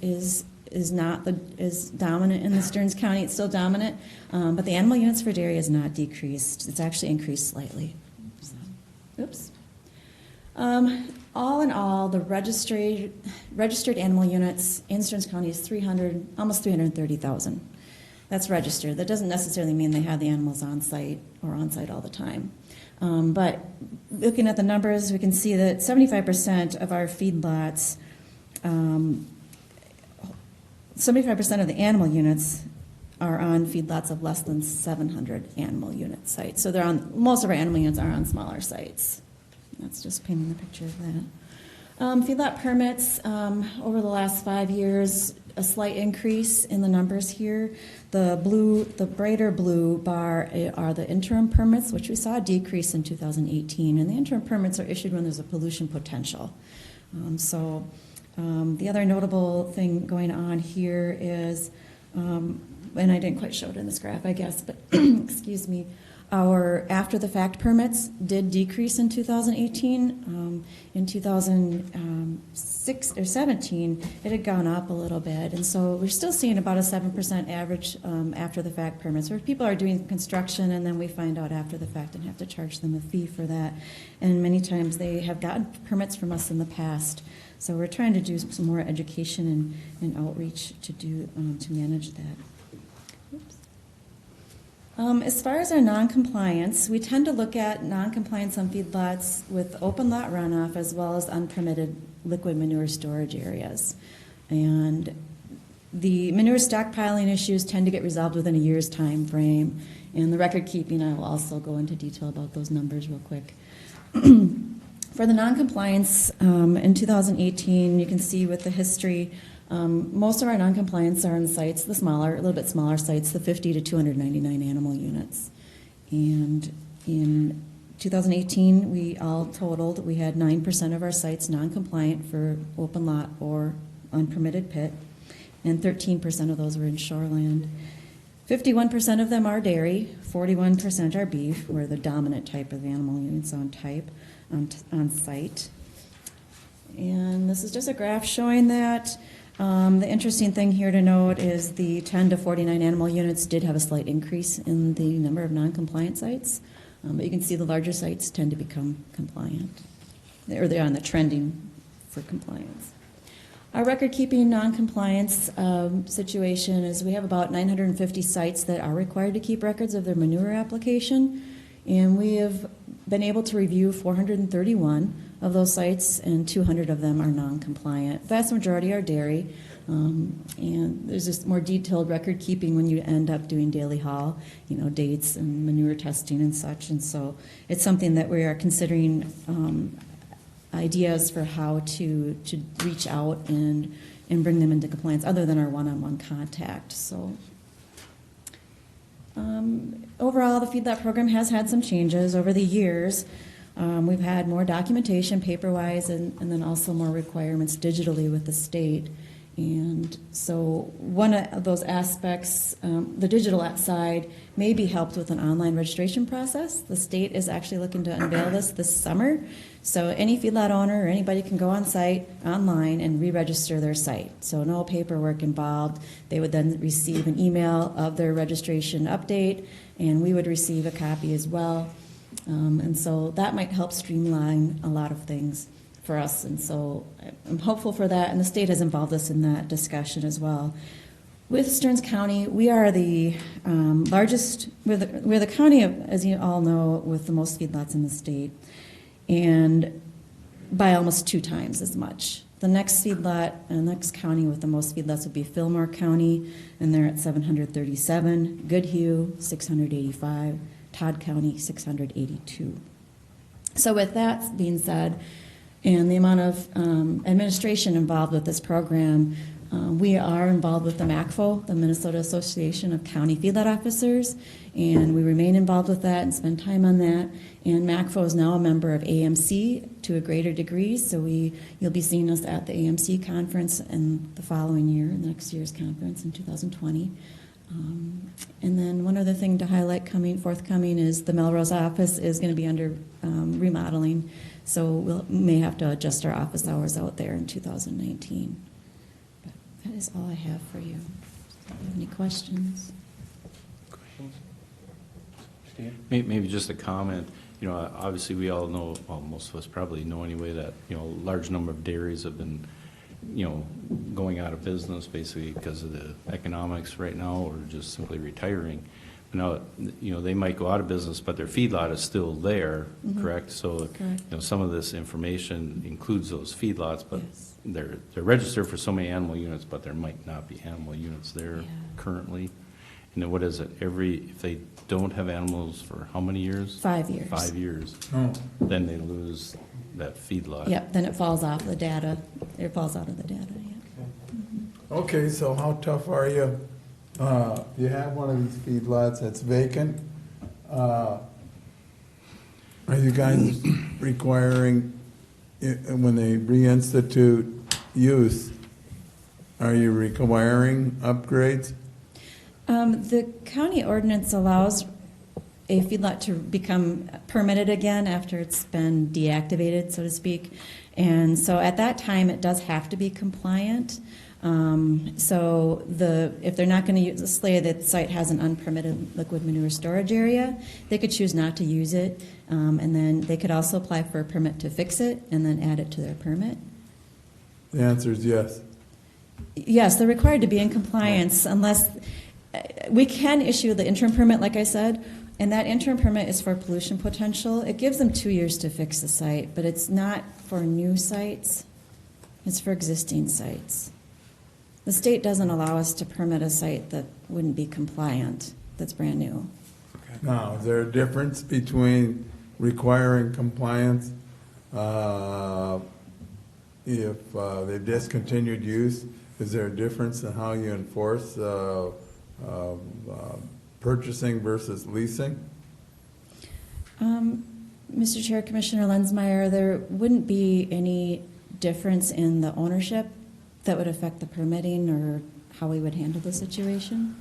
S2: dominant in the Stearns County. It's still dominant, but the animal units for dairy has not decreased. It's actually increased slightly. So, oops. All in all, the registered animal units in Stearns County is almost 330,000. That's registered. That doesn't necessarily mean they have the animals on site or on site all the time. But looking at the numbers, we can see that 75% of our feedlots, 75% of the animal units are on feedlots of less than 700 animal unit sites. So most of our animal units are on smaller sites. That's just painting the picture of that. Feedlot permits, over the last 5 years, a slight increase in the numbers here. The brighter blue bar are the interim permits, which we saw a decrease in 2018. And the interim permits are issued when there's a pollution potential. The other notable thing going on here is, and I didn't quite show it in this graph, I guess, but excuse me, our after-the-fact permits did decrease in 2018. In 2006 or 17, it had gone up a little bit, and so we're still seeing about a 7% average after-the-fact permits, where people are doing construction and then we find out after the fact and have to charge them a fee for that. And many times they have gotten permits from us in the past. So we're trying to do some more education and outreach to manage that. As far as our noncompliance, we tend to look at noncompliance on feedlots with open lot runoff as well as unpermitted liquid manure storage areas. And the manure stockpiling issues tend to get resolved within a year's time frame. And the record keeping, I will also go into detail about those numbers real quick. For the noncompliance, in 2018, you can see with the history, most of our noncompliance are on sites, a little bit smaller sites, the 50 to 299 animal units. And in 2018, we had 9% of our sites noncompliant for open lot or unpermitted pit, and 13% of those were in shoreland. 51% of them are dairy, 41% are beef, we're the dominant type of animal units on site. And this is just a graph showing that. The interesting thing here to note is the 10 to 49 animal units did have a slight increase in the number of non-compliant sites, but you can see the larger sites tend to become compliant, or they're on the trending for compliance. Our record-keeping non-compliance situation is we have about 950 sites that are required to keep records of their manure application, and we have been able to review 431 of those sites, and 200 of them are non-compliant. Vast majority are dairy, and there's just more detailed record keeping when you end up doing daily haul, dates and manure testing and such. And so it's something that we are considering ideas for how to reach out and bring them into compliance other than our one-on-one contact. So overall, the feedlot program has had some changes over the years. We've had more documentation paper-wise and then also more requirements digitally with the state. And so one of those aspects, the digital side, may be helped with an online registration process. The state is actually looking to unveil this summer. So any feedlot owner or anybody can go on site online and re-register their site. So no paperwork involved. They would then receive an email of their registration update, and we would receive a copy as well. And so that might help streamline a lot of things for us. And so I'm hopeful for that, and the state has involved us in that discussion as well. With Stearns County, we are the largest, we're the county, as you all know, with the most feedlots in the state, and by almost 2 times as much. The next feedlot, next county with the most feedlots would be Fillmore County, and they're at 737, Goodhue, 685, Todd County, 682. So with that being said, and the amount of administration involved with this program. We are involved with the MACFO, the Minnesota Association of County Feedlot Officers, and we remain involved with that and spend time on that. And MACFO is now a member of AMC to a greater degree, so you'll be seeing us at the AMC conference in the following year, the next year's conference in 2020. And then one other thing to highlight forthcoming is the Melrose office is going to be under remodeling, so we may have to adjust our office hours out there in 2019. But that is all I have for you. Do you have any questions?
S1: Questions? Steve?
S4: Maybe just a comment. You know, obviously we all know, well, most of us probably know anyway, that, you know, a large number of dairies have been, you know, going out of business basically because of the economics right now, or just simply retiring. Now, you know, they might go out of business, but their feedlot is still there, correct? So,
S2: Correct.
S4: you know, some of this information includes those feedlots, but
S2: Yes.
S4: they're registered for so many animal units, but there might not be animal units there
S2: Yeah.
S4: currently. And then what is it? If they don't have animals for how many years?
S2: 5 years.
S4: 5 years.
S8: Oh,
S4: Then they lose that feedlot.
S2: Yep, then it falls off the data. It falls out of the data, yeah.
S8: okay, so how tough are you? You have one of these feedlots that's vacant. Are you guys requiring, when they reinstitute use, are you requiring upgrades?
S2: The county ordinance allows a feedlot to become permitted again after it's been deactivated, so to speak. And so at that time, it does have to be compliant. So if they're not going to use, let's say that the site has an unpermitted liquid manure storage area, they could choose not to use it, and then they could also apply for a permit to fix it and then add it to their permit.
S8: The answer is yes.
S2: Yes, they're required to be in compliance unless, we can issue the interim permit, like I said, and that interim permit is for pollution potential. It gives them 2 years to fix the site, but it's not for new sites. It's for existing sites. The state doesn't allow us to permit a site that wouldn't be compliant, that's brand new.
S8: Now, is there a difference between requiring compliance if they've discontinued use? Is there a difference in how you enforce purchasing versus leasing?
S2: Mr. Chair, Commissioner Lensmeyer, there wouldn't be any difference in the ownership that would affect the permitting or how we would handle the situation.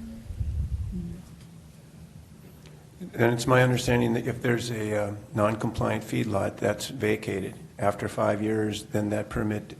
S1: And it's my understanding that if there's a non-compliant feedlot that's vacated after 5 years, then that permit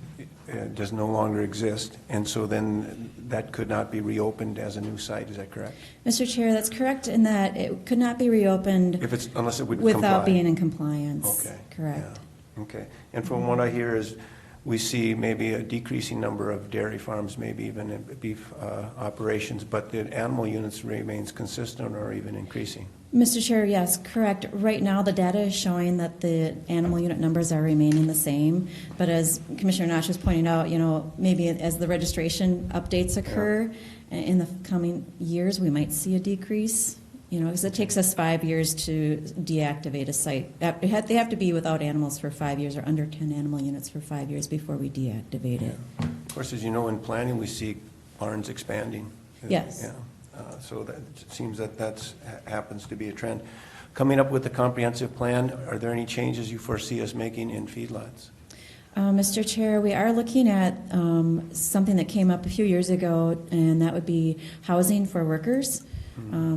S1: does no longer exist, and so then that could not be reopened as a new site. Is that correct?
S2: Mr. Chair, that's correct in that it could not be reopened
S1: Unless it would
S2: without
S1: comply.
S2: being in compliance.
S1: Okay.
S2: Correct.
S1: Yeah. Okay. And from what I hear is we see maybe a decreasing number of dairy farms, maybe even beef operations, but the animal units remains consistent or even increasing.
S2: Mr. Chair, yes, correct. Right now, the data is showing that the animal unit numbers are remaining the same. But as Commissioner Nash was pointing out, you know, maybe as the registration updates occur in the coming years, we might see a decrease. You know, because it takes us 5 years to deactivate a site. They have to be without animals for 5 years or under 10 animal units for 5 years before we deactivate it.
S1: Of course, as you know, in planning, we see barns expanding.
S2: Yes.
S1: Yeah. So that it seems that happens to be a trend. Coming up with the comprehensive plan, are there any changes you foresee us making in feedlots?
S2: Mr. Chair, we are looking at something that came up a few years ago, and that would be housing for workers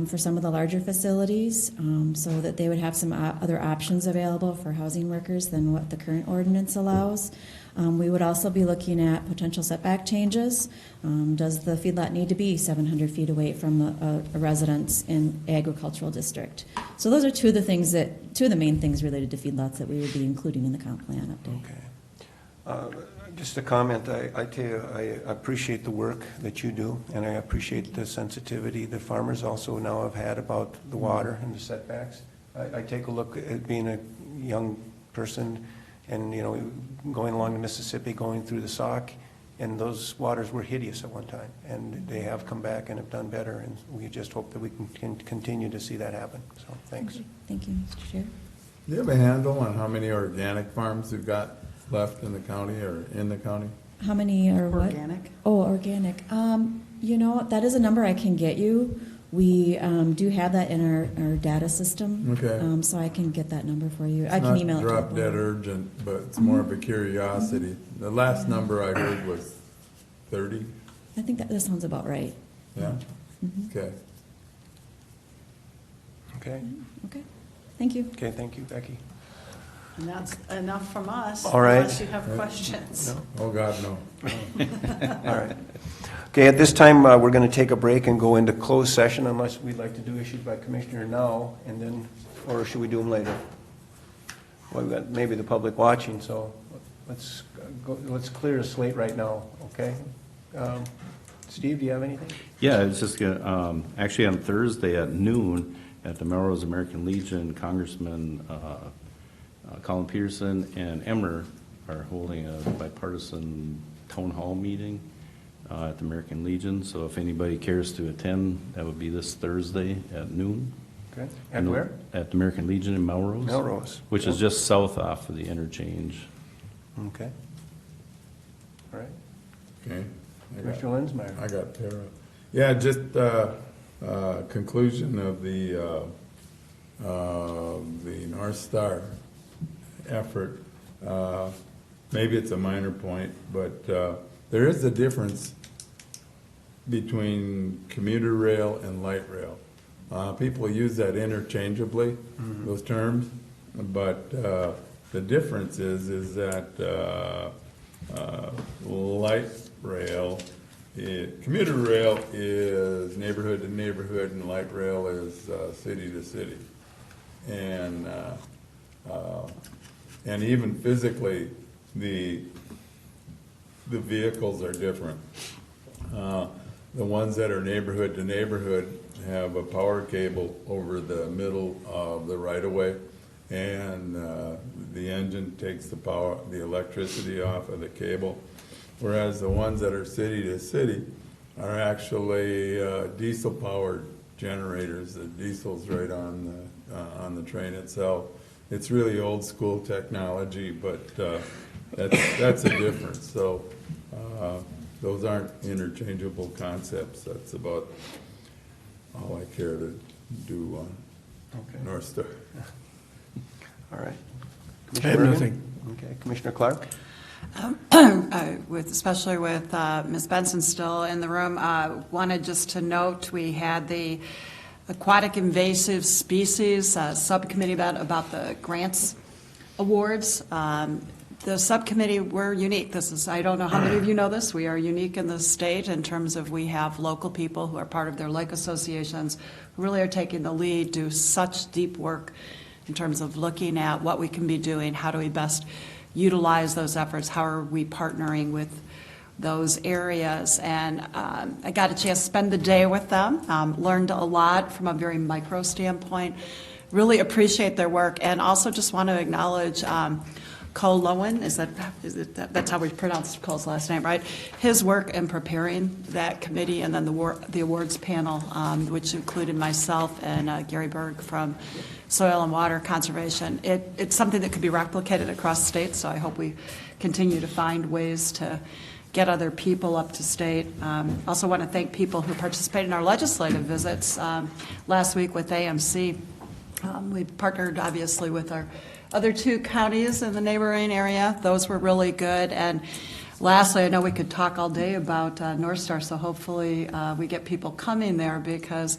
S2: for some of the larger facilities, so that they would have some other options available for housing workers than what the current ordinance allows. We would also be looking at potential setback changes. Does the feedlot need to be 700 feet away from a residence in agricultural district? So those are two of the main things related to feedlots that we would be including in the comp plan update.
S1: Okay. Just a comment. I tell you, I appreciate the work that you do, and I appreciate the sensitivity the farmers also now have had about the water and the setbacks. I take a look at being a young person and, you know, going along the Mississippi, going through the Sauk, and those waters were hideous at one time, and they have come back and have done better, and we just hope that we can continue to see that happen. So thanks.
S2: Thank you, Mr. Chair.
S8: Do you have a handle on how many organic farms you've got left in the county or in the county?
S2: How many are what?
S10: Organic.
S2: Oh, organic. You know, that is a number I can get you. We do have that in our data system.
S8: Okay.
S2: So I can get that number for you. I
S8: It's
S2: can
S8: not
S2: email it to you.
S8: drop dead urgent, but it's more of a curiosity. The last number I heard was 30,
S2: I think that sounds about right.
S8: yeah? Okay.
S1: Okay,
S2: Okay. Thank you.
S1: okay, thank you, Becky.
S10: And that's enough from us.
S1: All right.
S10: Unless you have questions.
S8: Oh, God, no.
S1: All right. Okay, at this time, we're going to take a break and go into closed session unless we'd like to do issues by commissioner now, and then, or should we do them later? Well, we've got maybe the public watching, so let's clear the slate right now, okay? Steve, do you have anything?
S4: Yeah, it's just gonna, actually on Thursday at noon at the Melrose American Legion, Congressman Colin Peterson and Emmer are holding a bipartisan town hall meeting at the American Legion. So if anybody cares to attend, that would be this Thursday at noon.
S1: Okay, at where?
S4: At the American Legion in Melrose.
S1: Melrose.
S4: Which is just south off of the interchange.
S1: Okay. All right.
S8: Okay.
S1: Commissioner Linsmeyer.
S8: I got Tara. Yeah, just conclusion of the North Star effort. Maybe it's a minor point, but there is a difference between commuter rail and light rail. People use that interchangeably, those terms, but the difference is that light rail, commuter rail is neighborhood to neighborhood, and light rail is city to city. And even physically, the vehicles are different. The ones that are neighborhood to neighborhood have a power cable over the middle of the right-of-way, and the engine takes the electricity off of the cable, whereas the ones that are city to city are actually diesel-powered generators. The diesel's right on the train itself. It's really old-school technology, but that's a difference. So those aren't interchangeable concepts. That's about all I care to do on North Star.
S1: All right.
S5: I have nothing.
S1: Okay, Commissioner Clark?
S9: Especially with Ms. Benson still in the room, wanted just to note we had the Aquatic Invasive Species Subcommittee about the grants awards. The subcommittee, we're unique. I don't know how many of you know this, we are unique in the state in terms of we have local people who are part of their lake associations who really are taking the lead, do such deep work in terms of looking at what we can be doing, how do we best utilize those efforts, how are we partnering with those areas. And I got a chance to spend the day with them, learned a lot from a very micro standpoint, really appreciate their work, and also just want to acknowledge Cole Lowen, that's how we pronounce Cole's last name, right? His work in preparing that committee, and then the awards panel, which included myself and Gary Berg from Soil and Water Conservation. It's something that could be replicated across states, so I hope we continue to find ways to get other people up to state. Also want to thank people who participated in our legislative visits last week with AMC. We partnered, obviously, with our other two counties in the neighboring area. Those were really good. And lastly, I know we could talk all day about North Star, so hopefully we get people coming there, because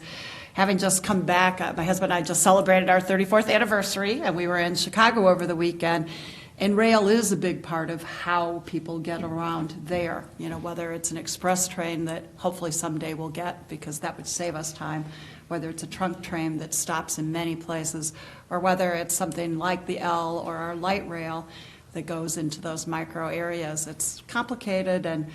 S9: having just come back, my husband and I just celebrated our 34th anniversary, and we were in Chicago over the weekend. And rail is a big part of how people get around there, whether it's an express train that hopefully someday we'll get, because that would save us time, whether it's a trunk train that stops in many places, or whether it's something like the L or our light rail that goes into those micro areas. It's complicated, and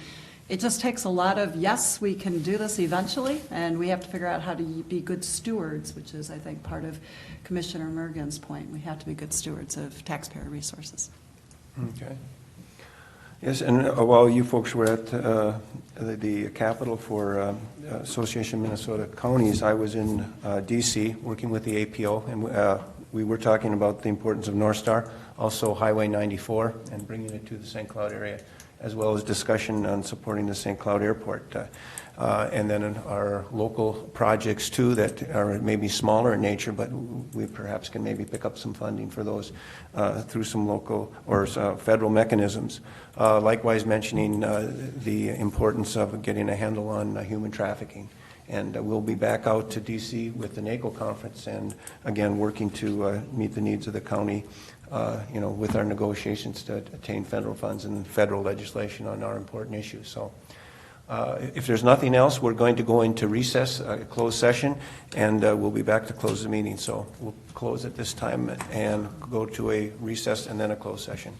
S9: it just takes a lot of, yes, we can do this eventually, and we have to figure out how to be good stewards, which is, I think, part of Commissioner Mergen's point. We have to be good stewards of taxpayer resources.
S1: Okay. Yes, and while you folks were at the Capitol for Association of Minnesota Counties, I was in D.C. working with the APO, and We were talking about the importance of North Star, also Highway 94, and bringing it to the St. Cloud area, as well as discussion on supporting the St. Cloud Airport. And then our local projects too that are maybe smaller in nature, but we perhaps can maybe pick up some funding for those through some local or federal mechanisms. Likewise mentioning the importance of getting a handle on human trafficking. And we'll be back out to DC with the NACO conference and again working to meet the needs of the county with our negotiations to attain federal funds and federal legislation on our important issues. So if there's nothing else, we're going to go into recess, closed session, and we'll be back to close the meeting. So we'll close at this time and go to a recess and then a closed session.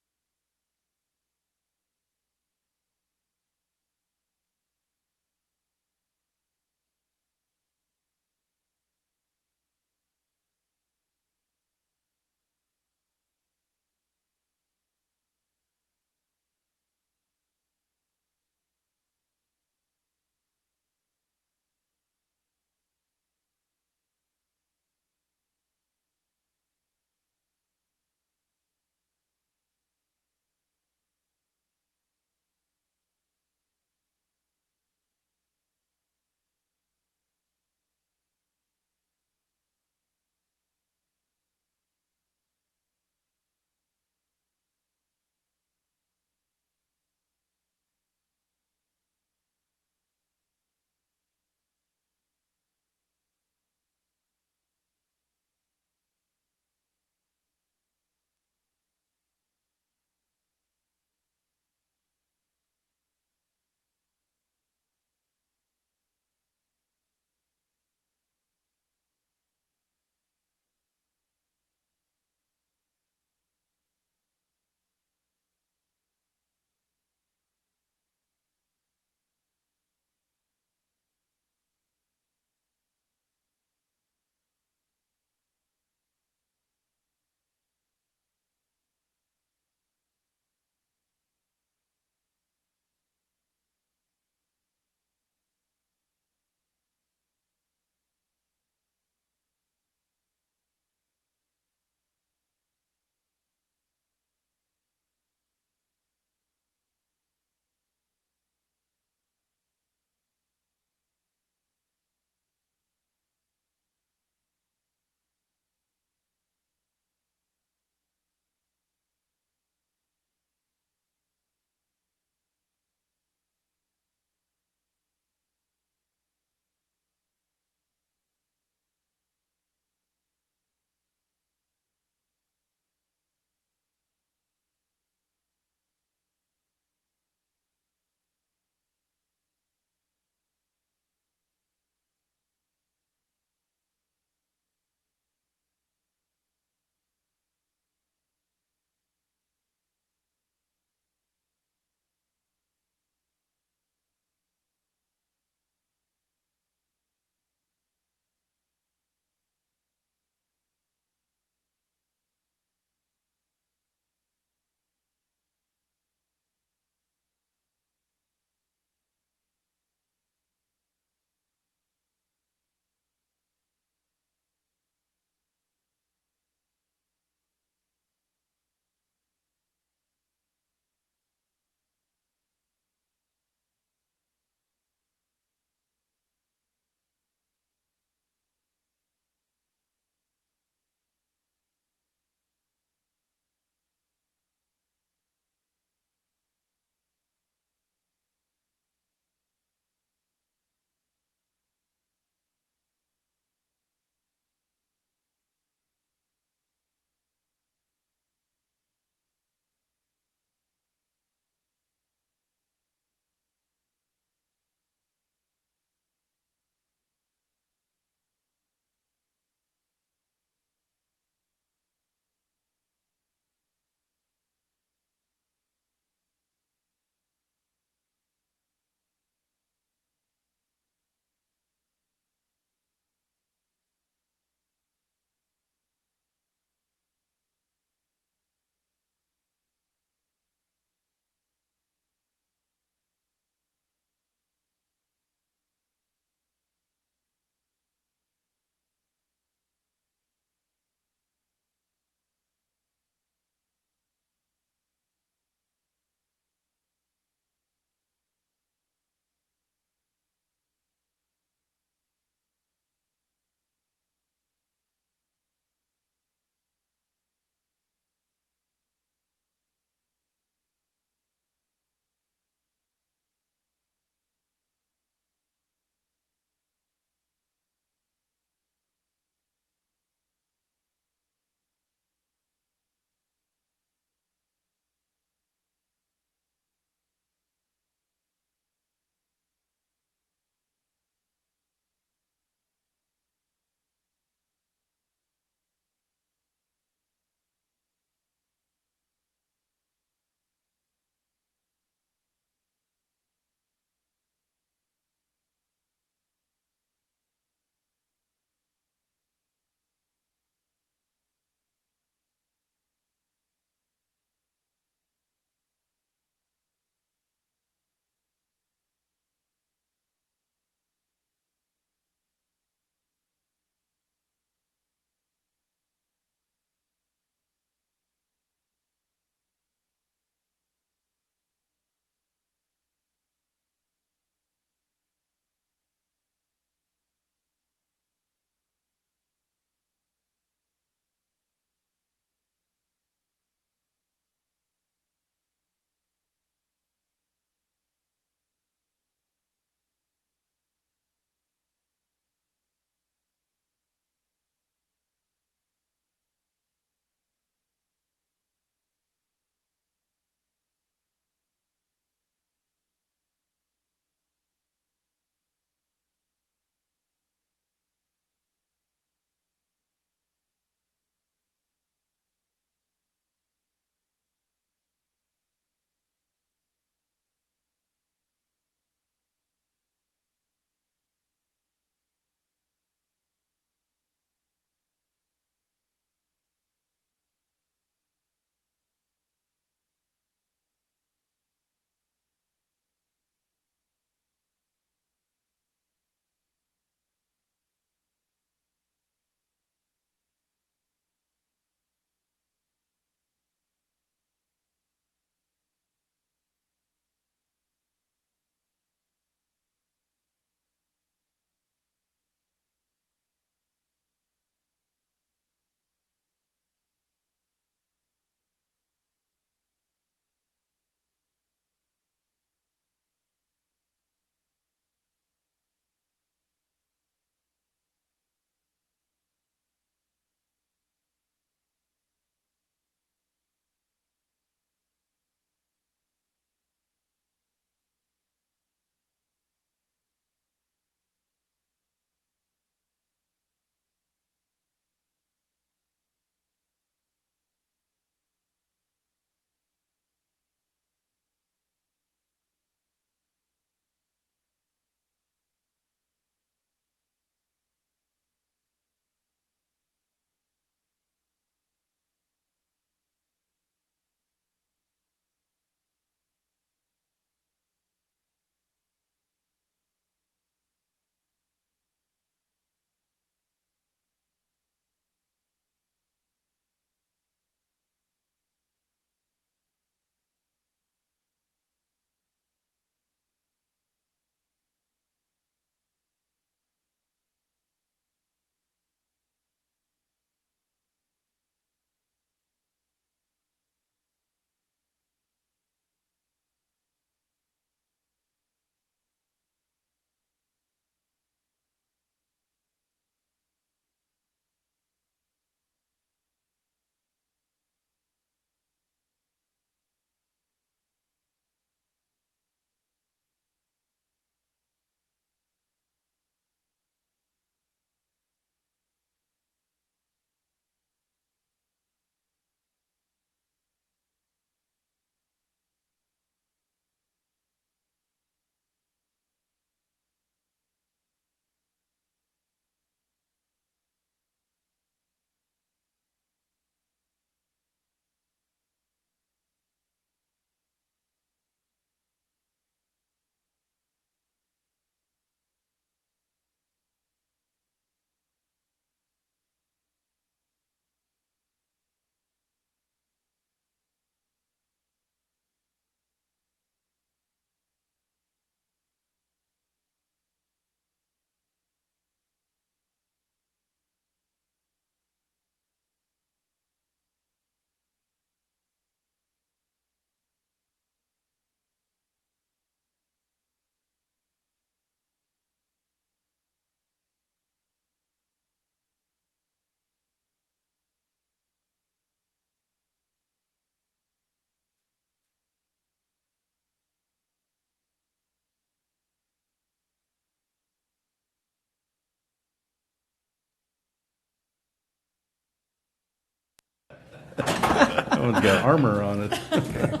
S4: That one's got armor on it.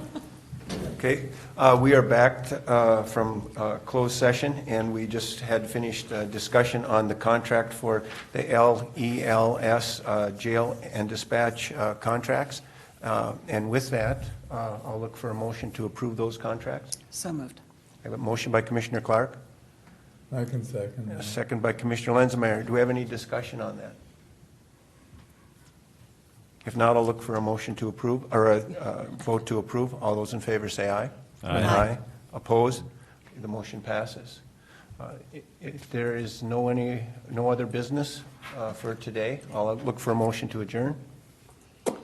S1: Okay, we are back from closed session, and we just had finished discussion on the contract for the LELS jail and dispatch contracts. And with that, I'll look for a motion to approve those contracts.
S9: So moved.
S1: I have a motion by Commissioner Clark,
S8: I can second
S1: a
S8: that.
S1: second by Commissioner Lenzmeyer. Do we have any discussion on that? If not, I'll look for a motion to approve, or a vote to approve. All those in favor say aye.
S4: Aye.
S1: Opposed? The motion passes. If there is no other business for today, I'll look for a motion to adjourn.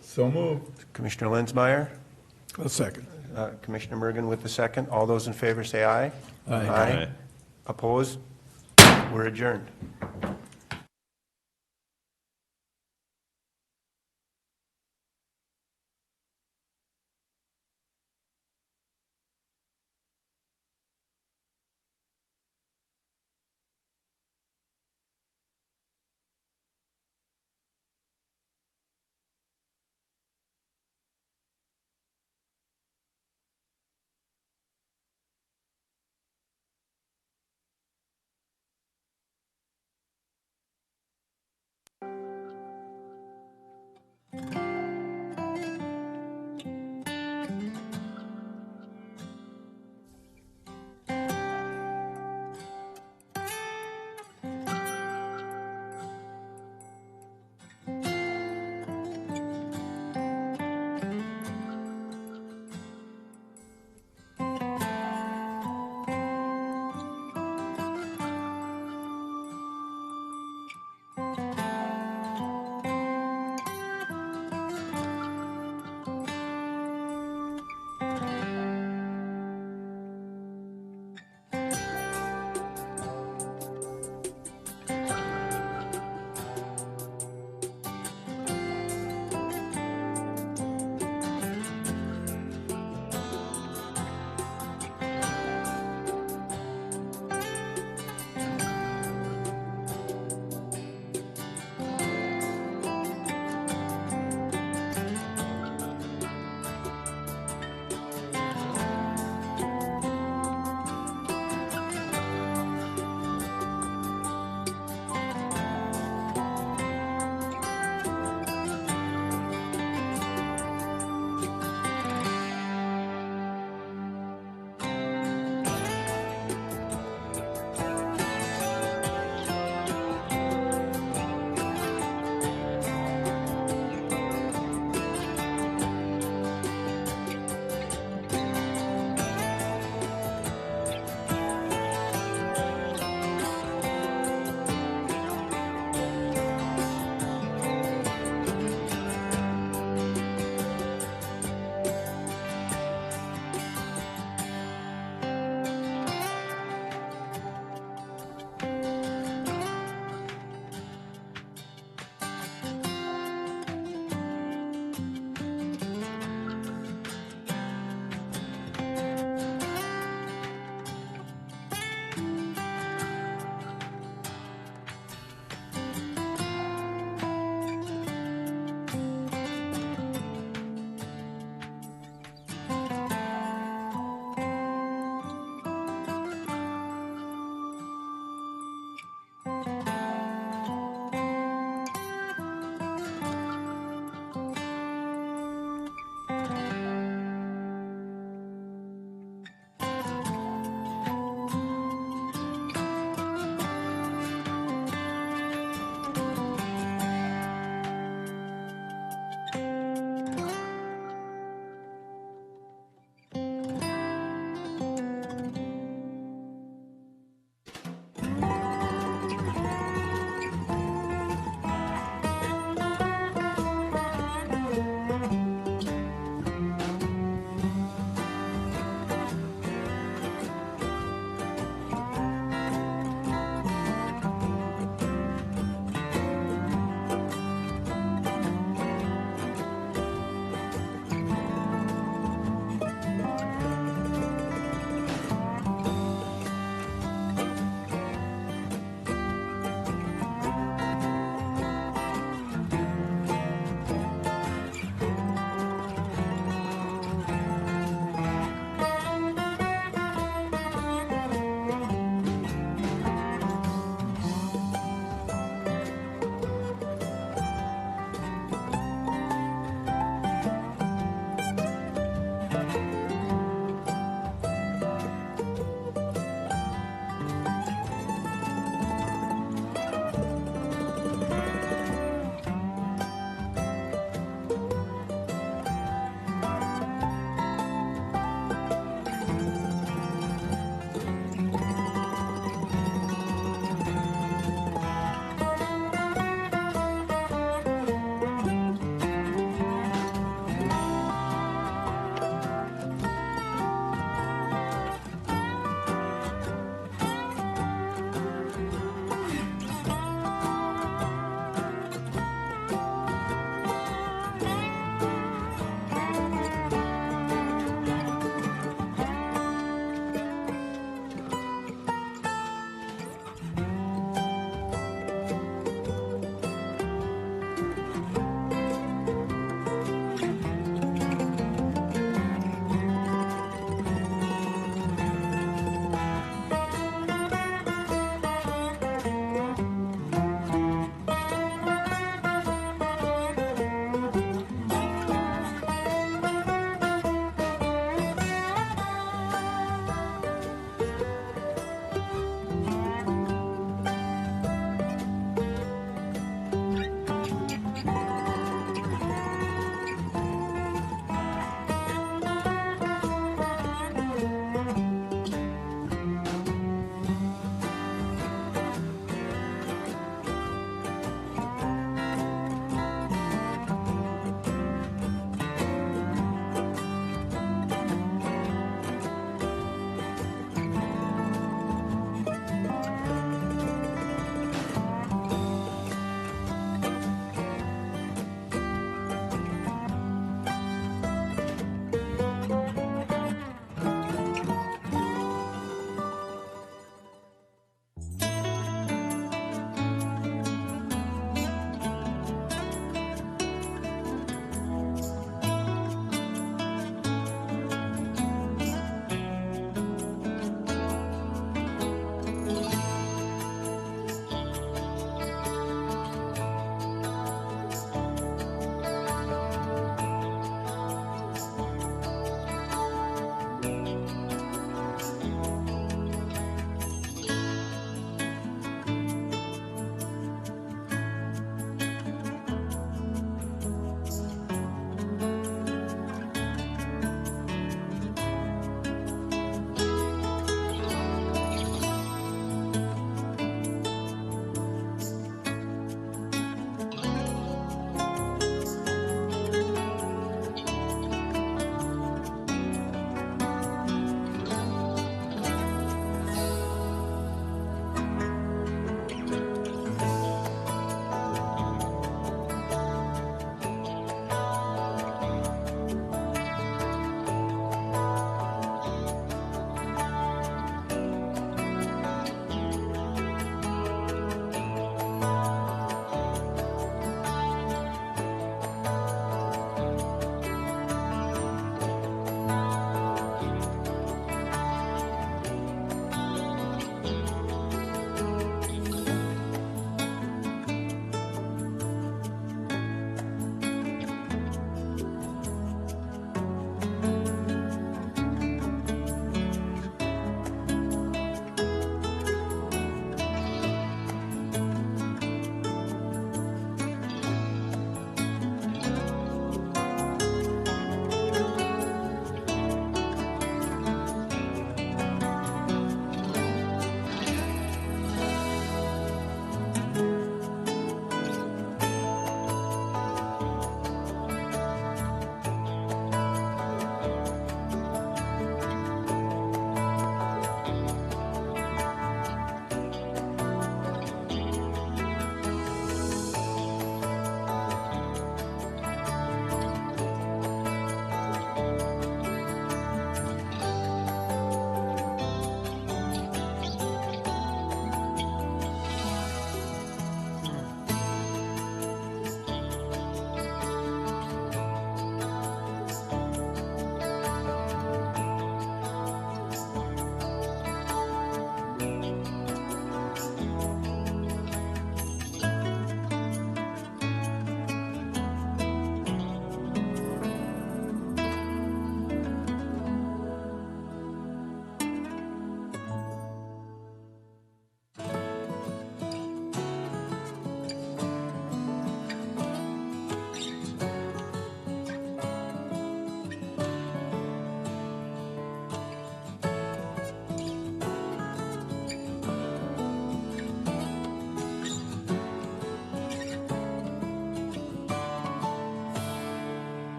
S8: So moved.
S1: Commissioner Lenzmeyer,
S5: A second.
S1: Commissioner Mergen with the second. All those in favor say aye.
S4: Aye.
S1: Opposed? We're adjourned.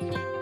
S2: Thank you.